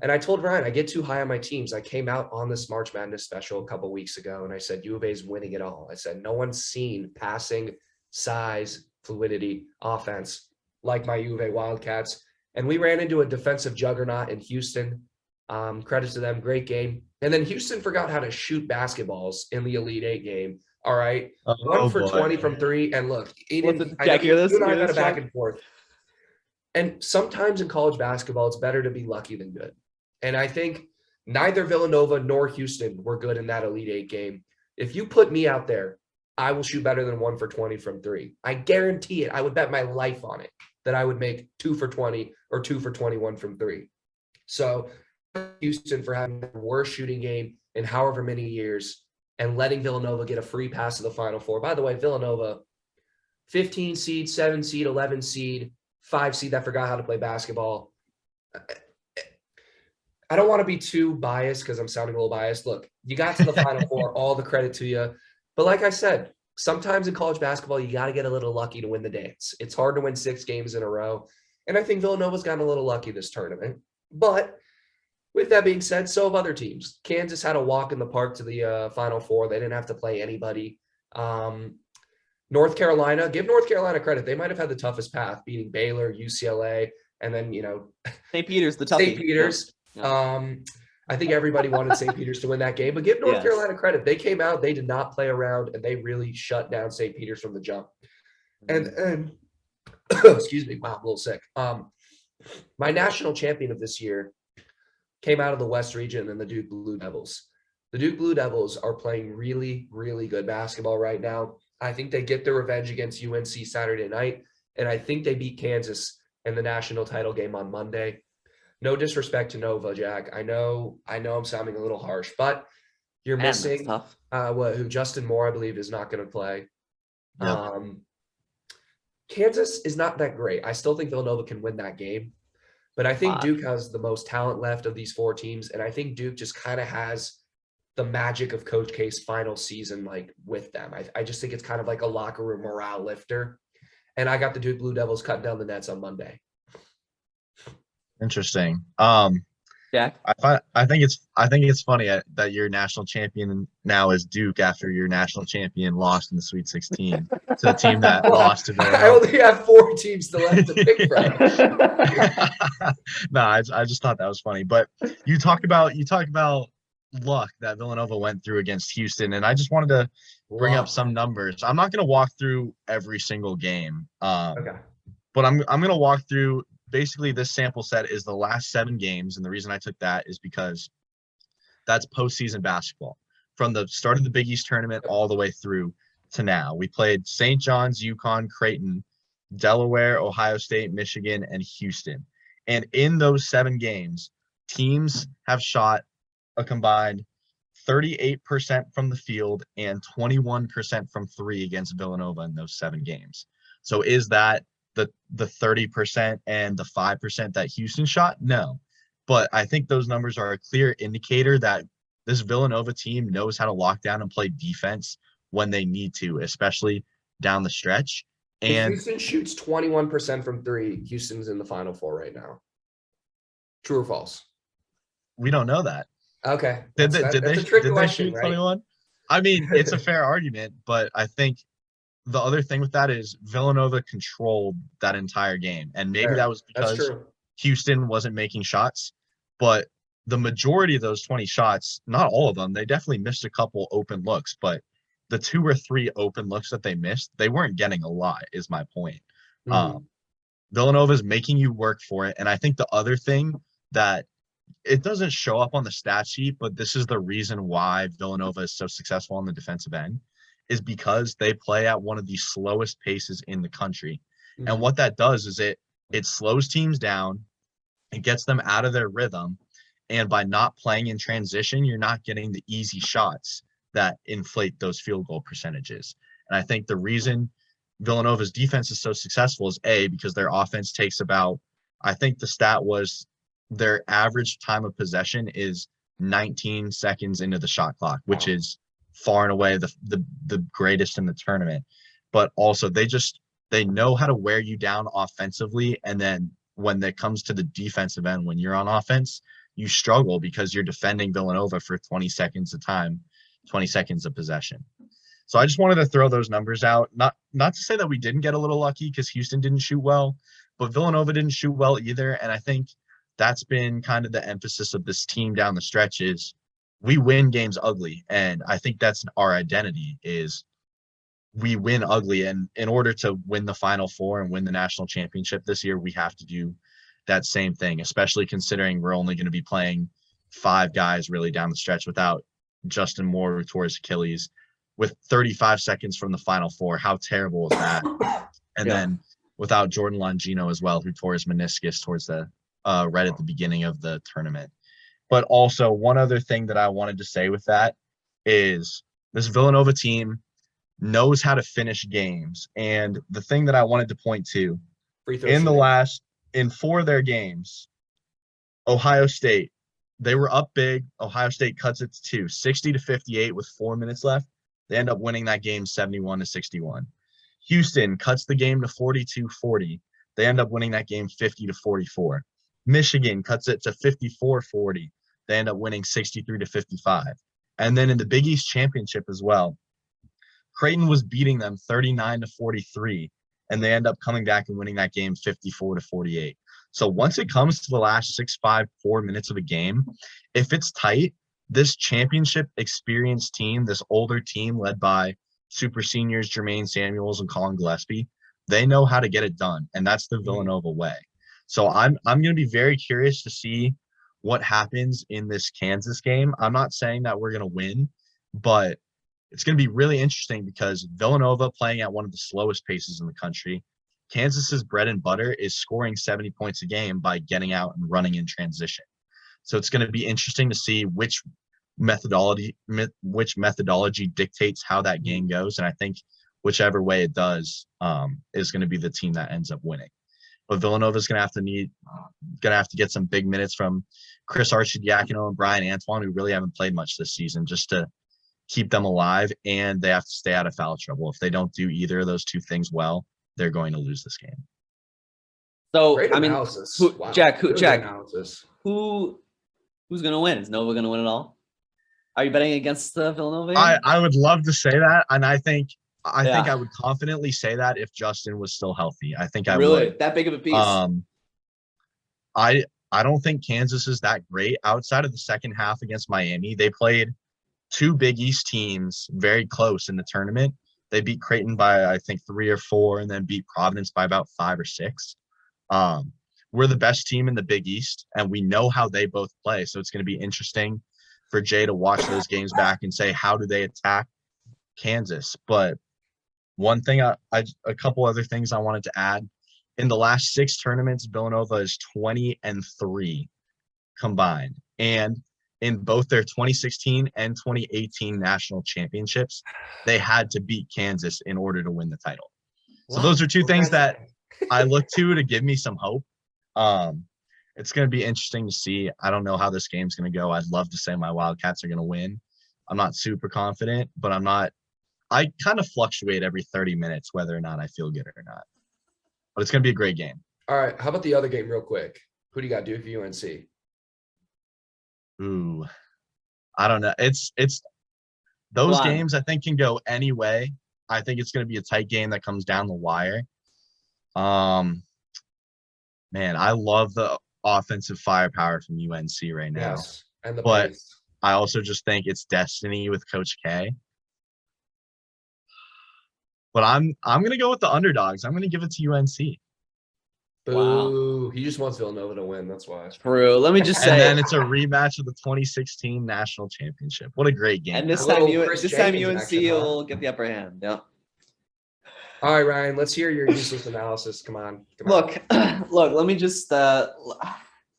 And I told Ryan, I get too high on my teams. I came out on this March Madness special a couple weeks ago, and I said, U of A is winning it all. I said, no one's seen passing, size, fluidity, offense like my U of A Wildcats. And we ran into a defensive juggernaut in Houston. Credit to them. Great game. And then Houston forgot how to shoot basketballs in the Elite 8 game. All right. 1 for 20 from 3. And look, Eden, I got a back and forth. And sometimes in college basketball, it's better to be lucky than good. And I think neither Villanova nor Houston were good in that Elite 8 game. If you put me out there, I will shoot better than 1 for 20 from 3. I guarantee it. I would bet my life on it that I would make 2 for 20 or 2 for 21 from 3. So Houston for having the worst shooting game in however many years and letting Villanova get a free pass to the Final Four. By the way, Villanova, 15 seed, 7 seed, 11 seed, 5 seed that forgot how to play basketball. I don't want to be too biased because I'm sounding a little biased. Look, you got to the Final Four, all the credit to you. But like I said, sometimes in college basketball, you got to get a little lucky to win the dance. It's hard to win 6 games in a row. And I think Villanova's gotten a little lucky this tournament. But with that being said, so have other teams. Kansas had a walk in the park to the Final Four. They didn't have to play anybody. North Carolina, give North Carolina credit. They might have had the toughest path, beating Baylor, UCLA, and then, St. Peter's, the toughie. St. Peter's. Yeah. I think everybody wanted St. Peter's to win that game, but give North Carolina credit. They came out, they did not play around, and they really shut down St. Peter's from the jump. And excuse me, wow, I'm a little sick. My national champion of this year came out of the West region and the Duke Blue Devils. The Duke Blue Devils are playing really, really good basketball right now. I think they get their revenge against UNC Saturday night, and I think they beat Kansas in the national title game on Monday. No disrespect to Nova, Jack. I know I'm sounding a little harsh, but you're missing who Justin Moore, I believe, is not going to play. Yep. Kansas is not that great. I still think Villanova can win that game, but I think Duke has the most talent left of these 4 teams, and I think Duke just kind of has the magic of Coach K's final season with them. I just think it's kind of like a locker room morale lifter, and I got the Duke Blue Devils cutting down the nets on Monday. Interesting. Jack? I think it's funny that your national champion now is Duke after your national champion lost in the Sweet 16 to the team that lost to Villanova. I only have 4 teams still left to pick from. No, I just thought that was funny. But you talk about luck that Villanova went through against Houston, and I just wanted to bring up some numbers. I'm not going to walk through every single game, Okay. but I'm going to walk through. Basically, this sample set is the last 7 games, and the reason I took that is because that's postseason basketball. From the start of the Big East tournament all the way through to now. We played St. John's, UConn, Creighton, Delaware, Ohio State, Michigan, and Houston. And in those 7 games, teams have shot a combined 38% from the field and 21% from 3 against Villanova in those 7 games. So is that the 30% and the 5% that Houston shot? No. But I think those numbers are a clear indicator that this Villanova team knows how to lock down and play defense when they need to, especially down the stretch. And if Houston shoots 21% from 3, Houston's in the Final Four right now. True or false? We don't know that. Okay. Did they question, shoot 21? Right? I mean, it's a fair argument, but I think the other thing with that is Villanova controlled that entire game. And maybe that was because Houston wasn't making shots. But the majority of those 20 shots, not all of them, they definitely missed a couple open looks. But the 2 or 3 open looks that they missed, they weren't getting a lot, is my point. Villanova is making you work for it. And I think the other thing that it doesn't show up on the stat sheet, but this is the reason why Villanova is so successful on the defensive end, is because they play at one of the slowest paces in the country. Mm-hmm. And what that does is it slows teams down, it gets them out of their rhythm. And by not playing in transition, you're not getting the easy shots that inflate those field goal percentages. And I think the reason Villanova's defense is so successful is because their offense takes about, I think the stat was their average time of possession is 19 seconds into the shot clock, which is far and away the greatest in the tournament. But also they know how to wear you down offensively. And then when it comes to the defensive end, when you're on offense, you struggle because you're defending Villanova for 20 seconds of time, 20 seconds of possession. So I just wanted to throw those numbers out. Not to say that we didn't get a little lucky because Houston didn't shoot well, but Villanova didn't shoot well either. And I think that's been kind of the emphasis of this team down the stretch is we win games ugly. And I think that's our identity is we win ugly. And in order to win the Final Four and win the national championship this year, we have to do that same thing, especially considering we're only going to be playing 5 guys really down the stretch without Justin Moore, who tore his Achilles, with 35 seconds from the Final Four. How terrible is that? And then without Jordan Longino as well, who tore his meniscus towards the right at the beginning of the tournament. But also one other thing that I wanted to say with that is this Villanova team knows how to finish games. And the thing that I wanted to point to in 4 of their games, Ohio State, they were up big. Ohio State cuts it to 60-58 with 4 minutes left. They end up winning that game 71-61. Houston cuts the game to 42-40. They end up winning that game 50-44. Michigan cuts it to 54-40. They end up winning 63-55. And then in the Big East Championship as well, Creighton was beating them 39-43, and they end up coming back and winning that game 54-48. So once it comes to the last 6, 5, 4 minutes of a game, if it's tight, this championship experienced team, this older team led by super seniors Jermaine Samuels and Colin Gillespie, they know how to get it done, and that's the Villanova way. So I'm going to be very curious to see what happens in this Kansas game. I'm not saying that we're going to win, but it's going to be really interesting because Villanova playing at one of the slowest paces in the country. Kansas's bread and butter is scoring 70 points a game by getting out and running in transition. So it's going to be interesting to see which methodology dictates how that game goes. And I think whichever way it does is going to be the team that ends up winning. But Villanova is going to have to get some big minutes from Chris Arcidiacono and Brian Antoine, who really haven't played much this season, just to keep them alive. And they have to stay out of foul trouble. If they don't do either of those 2 things well, they're going to lose this game. So Great I mean, analysis. Jack, analysis. who Who's going to win? Is Nova going to win it all? Are you betting against Villanova? I would love to say that, and I think I would confidently say that if Justin was still healthy. I think I would. That big of a piece. I don't think Kansas is that great outside of the second half against Miami. They played two Big East teams very close in the tournament. They beat Creighton by, I think, 3 or 4, and then beat Providence by about 5 or 6. We're the best team in the Big East, and we know how they both play. So it's going to be interesting for Jay to watch those games back and say, how do they attack Kansas? But one thing, a couple other things I wanted to add. In the last 6 tournaments, Villanova is 20-3 combined. And in both their 2016 and 2018 national championships, they had to beat Kansas in order to win the title. So those are two things that I look to give me some hope. It's going to be interesting to see. I don't know how this game's going to go. I'd love to say my Wildcats are going to win. I'm not super confident, but I kind of fluctuate every 30 minutes whether or not I feel good or not. But it's going to be a great game. All right. How about the other game real quick? Who do you got, Duke or UNC? Ooh, I don't know. It's those games I think can go any way. I think it's going to be a tight game that comes down the wire. Man, I love the offensive firepower from UNC right now. Yes, and the but pace. I also just think it's destiny with Coach K. But I'm going to go with the underdogs. I'm going to give it to UNC. Boo. Wow. He just wants Villanova to win. That's why. True. Let me just say. And then it's a rematch of the 2016 national championship. What a great game. And this time UNC will get the upper hand. Yeah. All right, Ryan, let's hear your useless analysis. Come on. Look, let me just let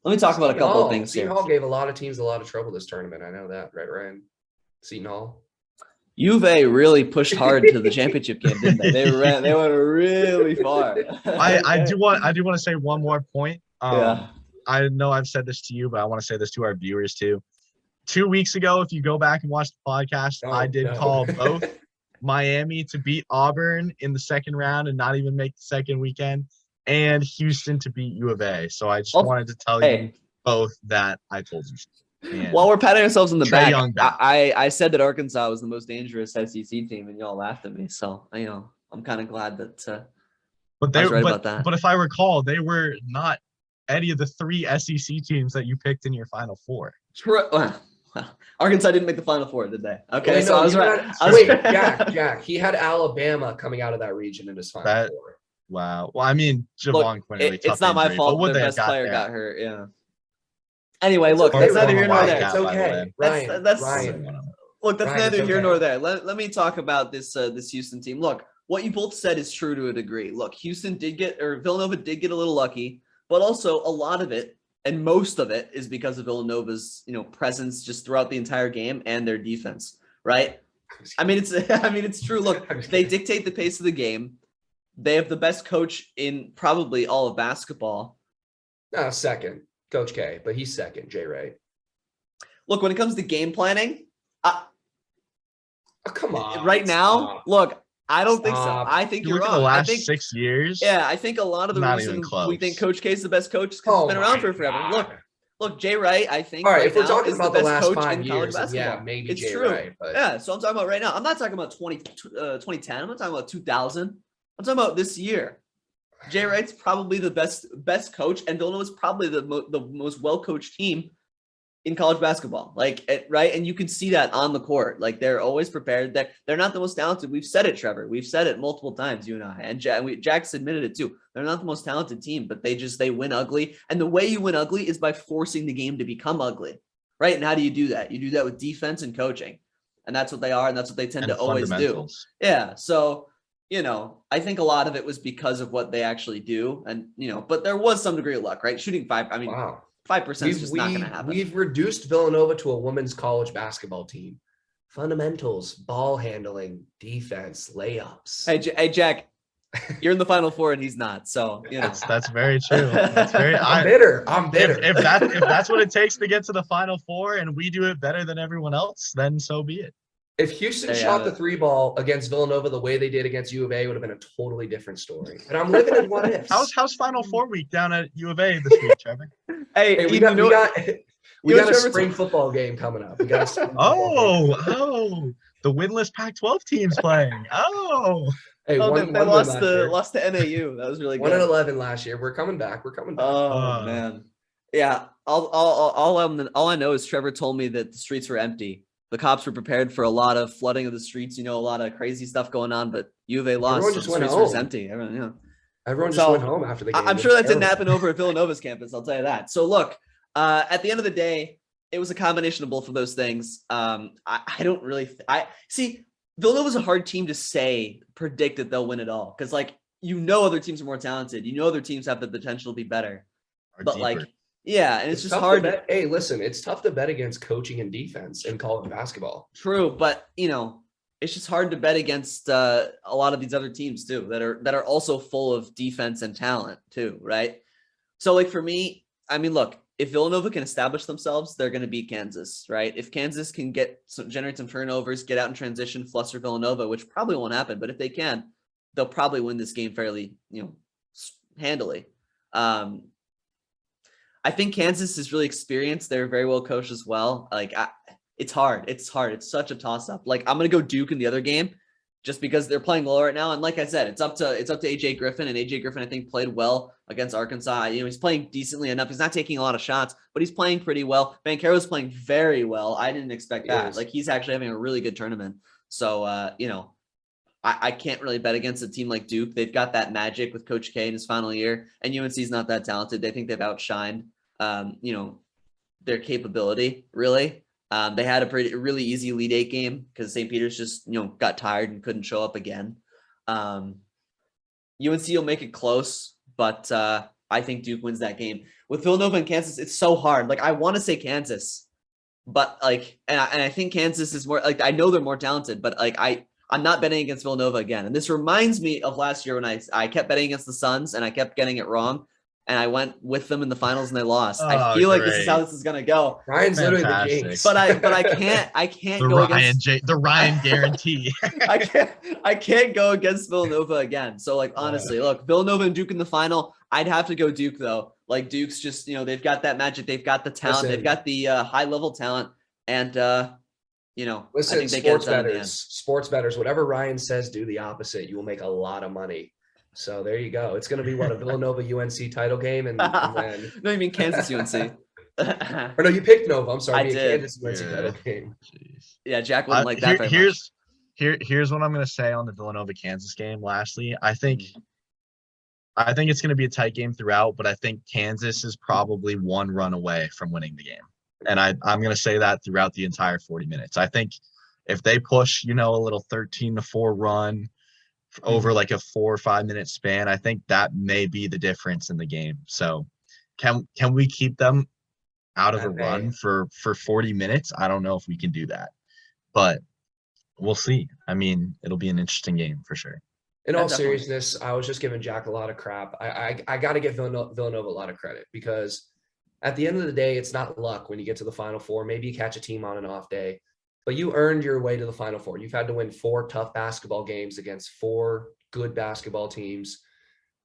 me talk about a couple of things here. Seton Hall gave a lot of teams a lot of trouble this tournament. I know that, right, Ryan? Seton Hall. U of A really pushed hard to the championship game, didn't they? They went really far. I do want to say one more point. I know I've said this to you, but I want to say this to our viewers too. 2 weeks ago, if you go back and watch the podcast, I did call both Miami to beat Auburn in the second round and not even make the second weekend, and Houston to beat U of A. So I just wanted to tell you both that I told you. And while we're patting ourselves on the back, I said that Arkansas was the most dangerous SEC team, and y'all laughed at me. So I'm kind of glad that. But I was right about that. But if I recall, they were not any of the 3 SEC teams that you picked in your Final Four. True. Well, Arkansas didn't make the Final Four, did they? Okay, wait, so no, I was right. Wait, Jack. He had Alabama coming out of that region in his Final Four. Wow. Well, I mean, Javon Quinerly. It's not my fault. Their best player got hurt. Yeah. Anyway, look, that's neither here nor there. It's okay. Ryan. Look, that's neither here nor there. Let me talk about this Houston team. Look, what you both said is true to a degree. Look, Villanova did get a little lucky, but also a lot of it and most of it is because of Villanova's, presence just throughout the entire game and their defense, right? I mean, it's true. Look, they dictate the pace of the game. They have the best coach in probably all of basketball. Second. Coach K, but he's second, Jay Wright. Look, when it comes to game planning, come on. Right now, look, I don't think so. I think you're wrong. The last 6 years. Yeah, I think a lot of the reason we think Coach K is the best coach is because he's been around for forever. Look, Jay Wright, I think. All right, right if we're now, talking is about the the best last coach 5 in years, college basketball. yeah, maybe it's Jay true. Wright. But... Yeah, so I'm talking about right now. I'm not talking about 2010. I'm not talking about 2000. I'm talking about this year. Jay Wright's probably the best coach, and Villanova's probably the most well-coached team in college basketball. Right? And you can see that on the court. Like, they're always prepared. They're not the most talented. We've said it, Trevor. We've said it multiple times, you and I. And Jack's admitted it too. They're not the most talented team, but they win ugly. And the way you win ugly is by forcing the game to become ugly, right? And how do you do that? You do that with defense and coaching. And that's what they are, and that's what they tend to always do. Yeah, so... I think a lot of it was because of what they actually do. And, but there was some degree of luck, right? Shooting 5%. I mean, wow. 5% is just not going to happen. We've reduced Villanova to a women's college basketball team. Fundamentals, ball handling, defense, layups. Hey, Jack, you're in the Final Four and he's not. So, That's very true. I'm bitter. If that's what it takes to get to the Final Four and we do it better than everyone else, then so be it. If Houston shot the 3 ball against Villanova the way they did against U of A, it would have been a totally different story. And I'm living in what ifs. How's Final Four week down at U of A this week, Trevor? Hey, we got a spring football game coming up. We got a the winless Pac-12 team's playing. Oh. Hey, they lost to NAU. That was really good. 1-11 last year. We're coming back. Oh man. Yeah. All I know is Trevor told me that the streets were empty. The cops were prepared for a lot of flooding of the streets, a lot of crazy stuff going on, but U of A lost. Everyone just the went streets home. were empty. Everyone just went home after the game. I'm sure that didn't happen over at Villanova's campus, I'll tell you that. So look, at the end of the day, it was a combination of both of those things. I don't really see Villanova's a hard team to predict that they'll win it all. Because other teams are more talented. Other teams have the potential to be better. Deeper. And it's just hard. Hey, listen, it's tough to bet against coaching and defense in college basketball. True, but it's just hard to bet against a lot of these other teams too that are also full of defense and talent too, right? So for me, look, if Villanova can establish themselves, they're going to beat Kansas, right? If Kansas can generate some turnovers, get out in transition, fluster Villanova, which probably won't happen, but if they can, they'll probably win this game fairly, handily. I think Kansas is really experienced. They're very well coached as well. It's hard. It's such a toss-up. I'm going to go Duke in the other game just because they're playing well right now. And like I said, it's up to AJ Griffin, and AJ Griffin, I think, played well against Arkansas. He's playing decently enough. He's not taking a lot of shots, but he's playing pretty well. Banchero's playing very well. I didn't expect that. He's actually having a really good tournament. So, I can't really bet against a team like Duke. They've got that magic with Coach K in his final year, and UNC's not that talented. They think they've outshined, their capability, really. They had a really easy Elite Eight game because St. Peter's just, got tired and couldn't show up again. UNC will make it close, but I think Duke wins that game. With Villanova and Kansas, it's so hard. I want to say Kansas, but and I think Kansas is more I know they're more talented, but I'm not betting against Villanova again. And this reminds me of last year when I kept betting against the Suns and I kept getting it wrong. And I went with them in the finals and they lost. I feel like this is how this is gonna go. Ryan's literally the jinx. But I can't go against the Ryan guarantee. I can't go against Villanova again. So honestly, look, Villanova and Duke in the final. I'd have to go Duke though. Duke's just, they've got that magic, they've got the talent, they've got the high level talent, and listen, I think they sports bettors, whatever Ryan says, do the opposite. You will make a lot of money. So there you go. It's going to be a Villanova UNC title game, and then no, you mean Kansas UNC? Or no, you picked Nova. I'm sorry, I did. Kansas UNC title game. Yeah, Jack wouldn't like that. Here's what I'm going to say on the Villanova Kansas game. Lastly, I think it's going to be a tight game throughout, but I think Kansas is probably one run away from winning the game, and I'm going to say that throughout the entire 40 minutes. I think if they push, a little 13-4 run over a 4 or 5 minute span, I think that may be the difference in the game. So can we keep them out of a run for 40 minutes? I don't know if we can do that, but we'll see. It'll be an interesting game for sure. In all seriousness, I was just giving Jack a lot of crap. I got to give Villanova a lot of credit, because at the end of the day, it's not luck when you get to the Final Four. Maybe you catch a team on an off day, but you earned your way to the Final Four. You've had to win 4 tough basketball games against 4 good basketball teams.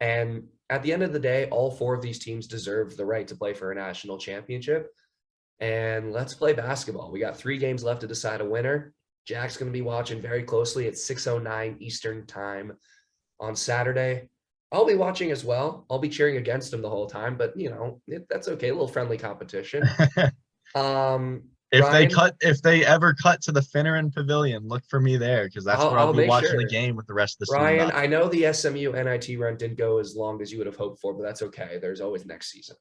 And at the end of the day, all 4 of these teams deserve the right to play for a national championship. And let's play basketball. We got 3 games left to decide a winner. Jack's going to be watching very closely at 6:09 Eastern time on Saturday. I'll be watching as well. I'll be cheering against him the whole time, but that's okay. A little friendly competition. If they ever cut to the Finneran Pavilion, look for me there, because that's where I'll be watching the game with the rest of the Ryan, student. I know the SMU NIT run didn't go as long as you would have hoped for, but that's okay. There's always next season.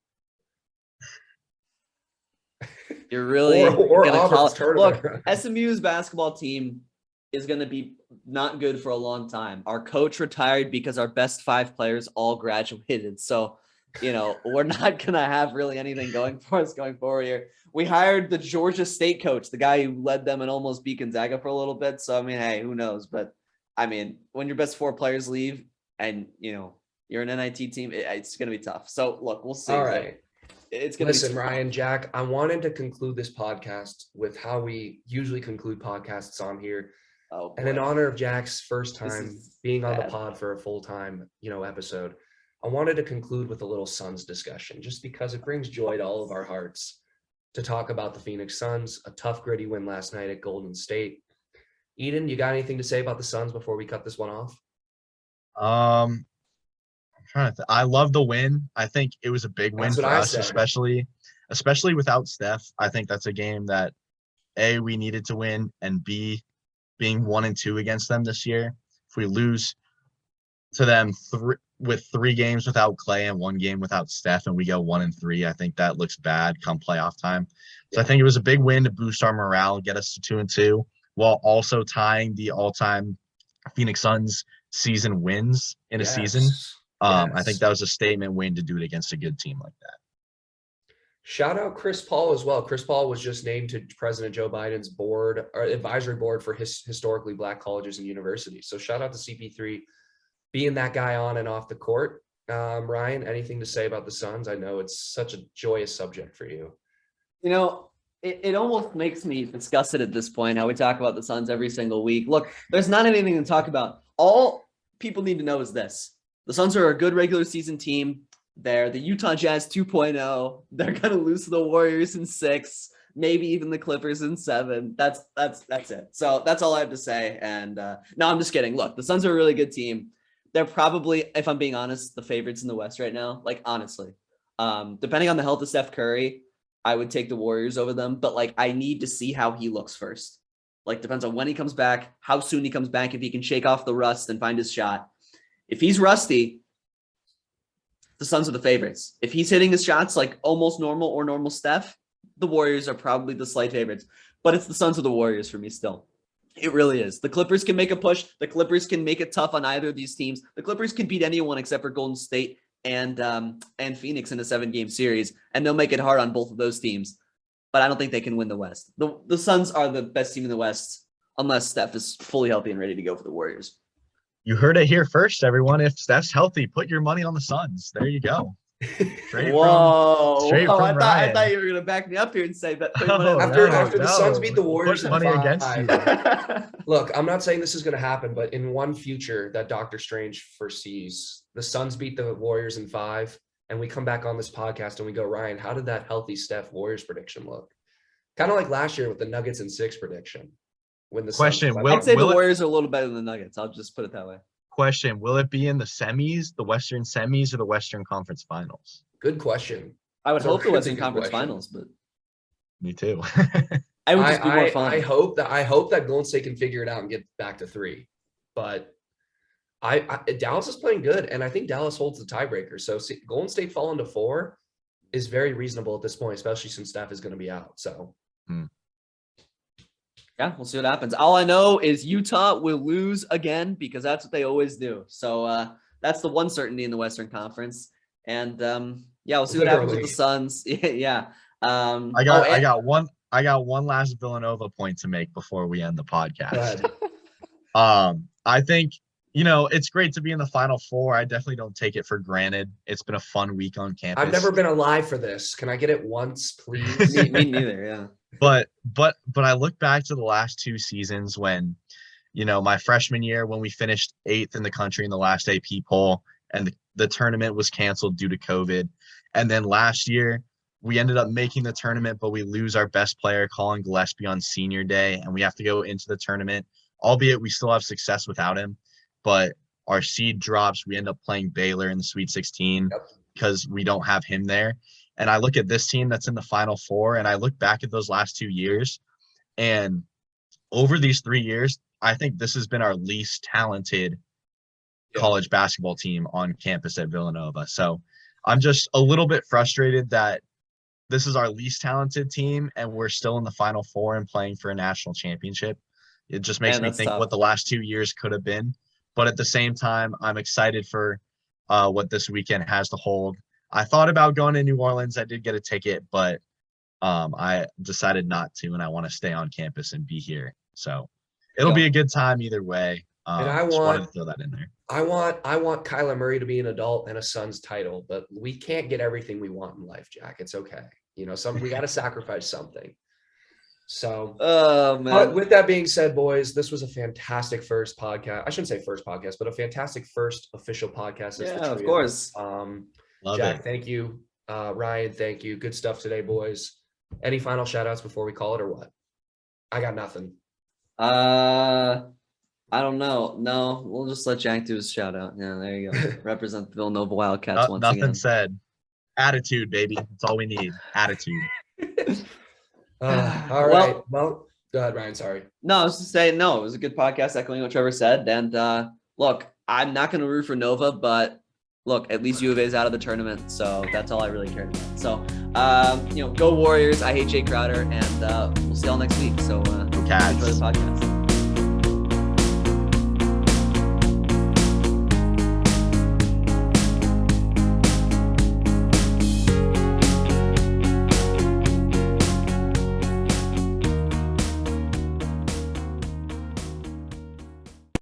You're really or gonna call it. Look, run. SMU's basketball team is going to be not good for a long time. Our coach retired because our best 5 players all graduated. So, we're not going to have really anything going for us going forward here. We hired the Georgia State coach, the guy who led them and almost beat Gonzaga for a little bit. So, hey, who knows? But, when your best 4 players leave and, you're an NIT team, it's going to be tough. So, look, we'll see. All right. It's going to listen, Ryan, Jack. I wanted to conclude this podcast with how we usually conclude podcasts on here. Oh, and in honor of Jack's first time being on the pod for a full-time, episode, I wanted to conclude with a little Suns discussion, just because it brings joy to all of our hearts to talk about the Phoenix Suns, a tough, gritty win last night at Golden State. Eden, you got anything to say about the Suns before we cut this one off? I'm trying to I love the win. I think it was a big win for us, especially without Steph. I think that's a game that A, we needed to win, and B, being 1-2 against them this year. If we lose to them with 3 games without Clay and 1 game without Steph, and we go 1-3, I think that looks bad come playoff time. So I think it was a big win to boost our morale, get us to 2-2, while also tying the all-time Phoenix Suns season wins in a season. I think that was a statement win to do it against a good team like that. Shout out Chris Paul as well. Chris Paul was just named to President Joe Biden's board or advisory board for historically Black colleges and universities. So shout out to CP3 being that guy on and off the court. Ryan, anything to say about the Suns? I know it's such a joyous subject for you. It almost makes me disgusted at this point how we talk about the Suns every single week. Look, there's not anything to talk about. All people need to know is this. The Suns are a good regular season team. They're the Utah Jazz 2.0. They're going to lose to the Warriors in 6, maybe even the Clippers in 7. That's it. So that's all I have to say. And no, I'm just kidding. Look, the Suns are a really good team. They're probably, if I'm being honest, the favorites in the West right now. Like, honestly, depending on the health of Steph Curry, I would take the Warriors over them. But like, I need to see how he looks first. Like, depends on when he comes back, how soon he comes back, if he can shake off the rust and find his shot. If he's rusty, the Suns are the favorites. If he's hitting his shots like almost normal or normal Steph, the Warriors are probably the slight favorites. But it's the Suns or the Warriors for me still. It really is. The Clippers can make a push. The Clippers can make it tough on either of these teams. The Clippers can beat anyone except for Golden State and Phoenix in a 7-game series, and they'll make it hard on both of those teams. But I don't think they can win the West. The Suns are the best team in the West unless Steph is fully healthy and ready to go for the Warriors. You heard it here first, everyone. If Steph's healthy, put your money on the Suns. There you go. Straight from Ryan. I thought you were going to back me up here and say that. After the Suns beat the Warriors, money against you. Look, I'm not saying this is going to happen, but in one future that Doctor Strange foresees, the Suns beat the Warriors in 5, and we come back on this podcast and we go, Ryan, how did that healthy Steph Warriors prediction look? Kind of like last year with the Nuggets in 6 prediction. When the question, I'd say the Warriors are a little better than the Nuggets. I'll just put it that way. Question, will it be in the semis, the Western semis, or the Western Conference Finals? Good question. I would hope the Western Conference Finals, but me too. I would just be more fun. I hope that Golden State can figure it out and get back to 3. But Dallas is playing good, and I think Dallas holds the tiebreaker. So Golden State falling to 4 is very reasonable at this point, especially since Steph is going to be out. So yeah, we'll see what happens. All I know is Utah will lose again because that's what they always do. So that's the one certainty in the Western Conference. And we'll see what happens with the Suns. Yeah. I got one last Villanova point to make before we end the podcast. I think, it's great to be in the Final Four. I definitely don't take it for granted. It's been a fun week on campus. I've never been alive for this. Can I get it once, please? Me neither, yeah. But I look back to the last 2 seasons when, my freshman year when we finished 8th in the country in the last AP poll and the tournament was canceled due to COVID. And then last year we ended up making the tournament, but we lose our best player, Colin Gillespie, on senior day, and we have to go into the tournament, albeit we still have success without him. But our seed drops. We end up playing Baylor in the Sweet 16 because we don't have him there. And I look at this team that's in the Final Four, and I look back at those last 2 years. And over these 3 years, I think this has been our least talented college basketball team on campus at Villanova. So I'm just a little bit frustrated that this is our least talented team, and we're still in the Final Four and playing for a national championship. It just makes me think what the last 2 years could have been. But at the same time, I'm excited for what this weekend has to hold. I thought about going to New Orleans. I did get a ticket, but I decided not to, and I want to stay on campus and be here. So it'll be a good time either way. And I just wanted to want throw that in there. I want Kyler Murray to be an adult and a Suns title, but we can't get everything we want in life, Jack. It's okay. You know, we got to sacrifice something. So, man. But with that being said, boys, this was a fantastic first podcast. I shouldn't say first podcast, but a fantastic first official podcast. Yeah, of course. Love Jack, it. thank you. Ryan, thank you. Good stuff today, boys. Any final shout outs before we call it or what? I got nothing. I don't know. No, we'll just let Jack do his shout out. Yeah, there you go. Represent the Villanova Wildcats once Nothing again. said. Attitude, baby. That's all we need. Attitude. All right. Well, go ahead, Ryan. Sorry. No, I was just saying, no, it was a good podcast, echoing what Trevor said. And look, I'm not going to root for Nova, but look, at least U of A is out of the tournament. So that's all I really cared about. So, go Warriors. I hate Jay Crowder. And we'll see y'all next week. So enjoy the podcast.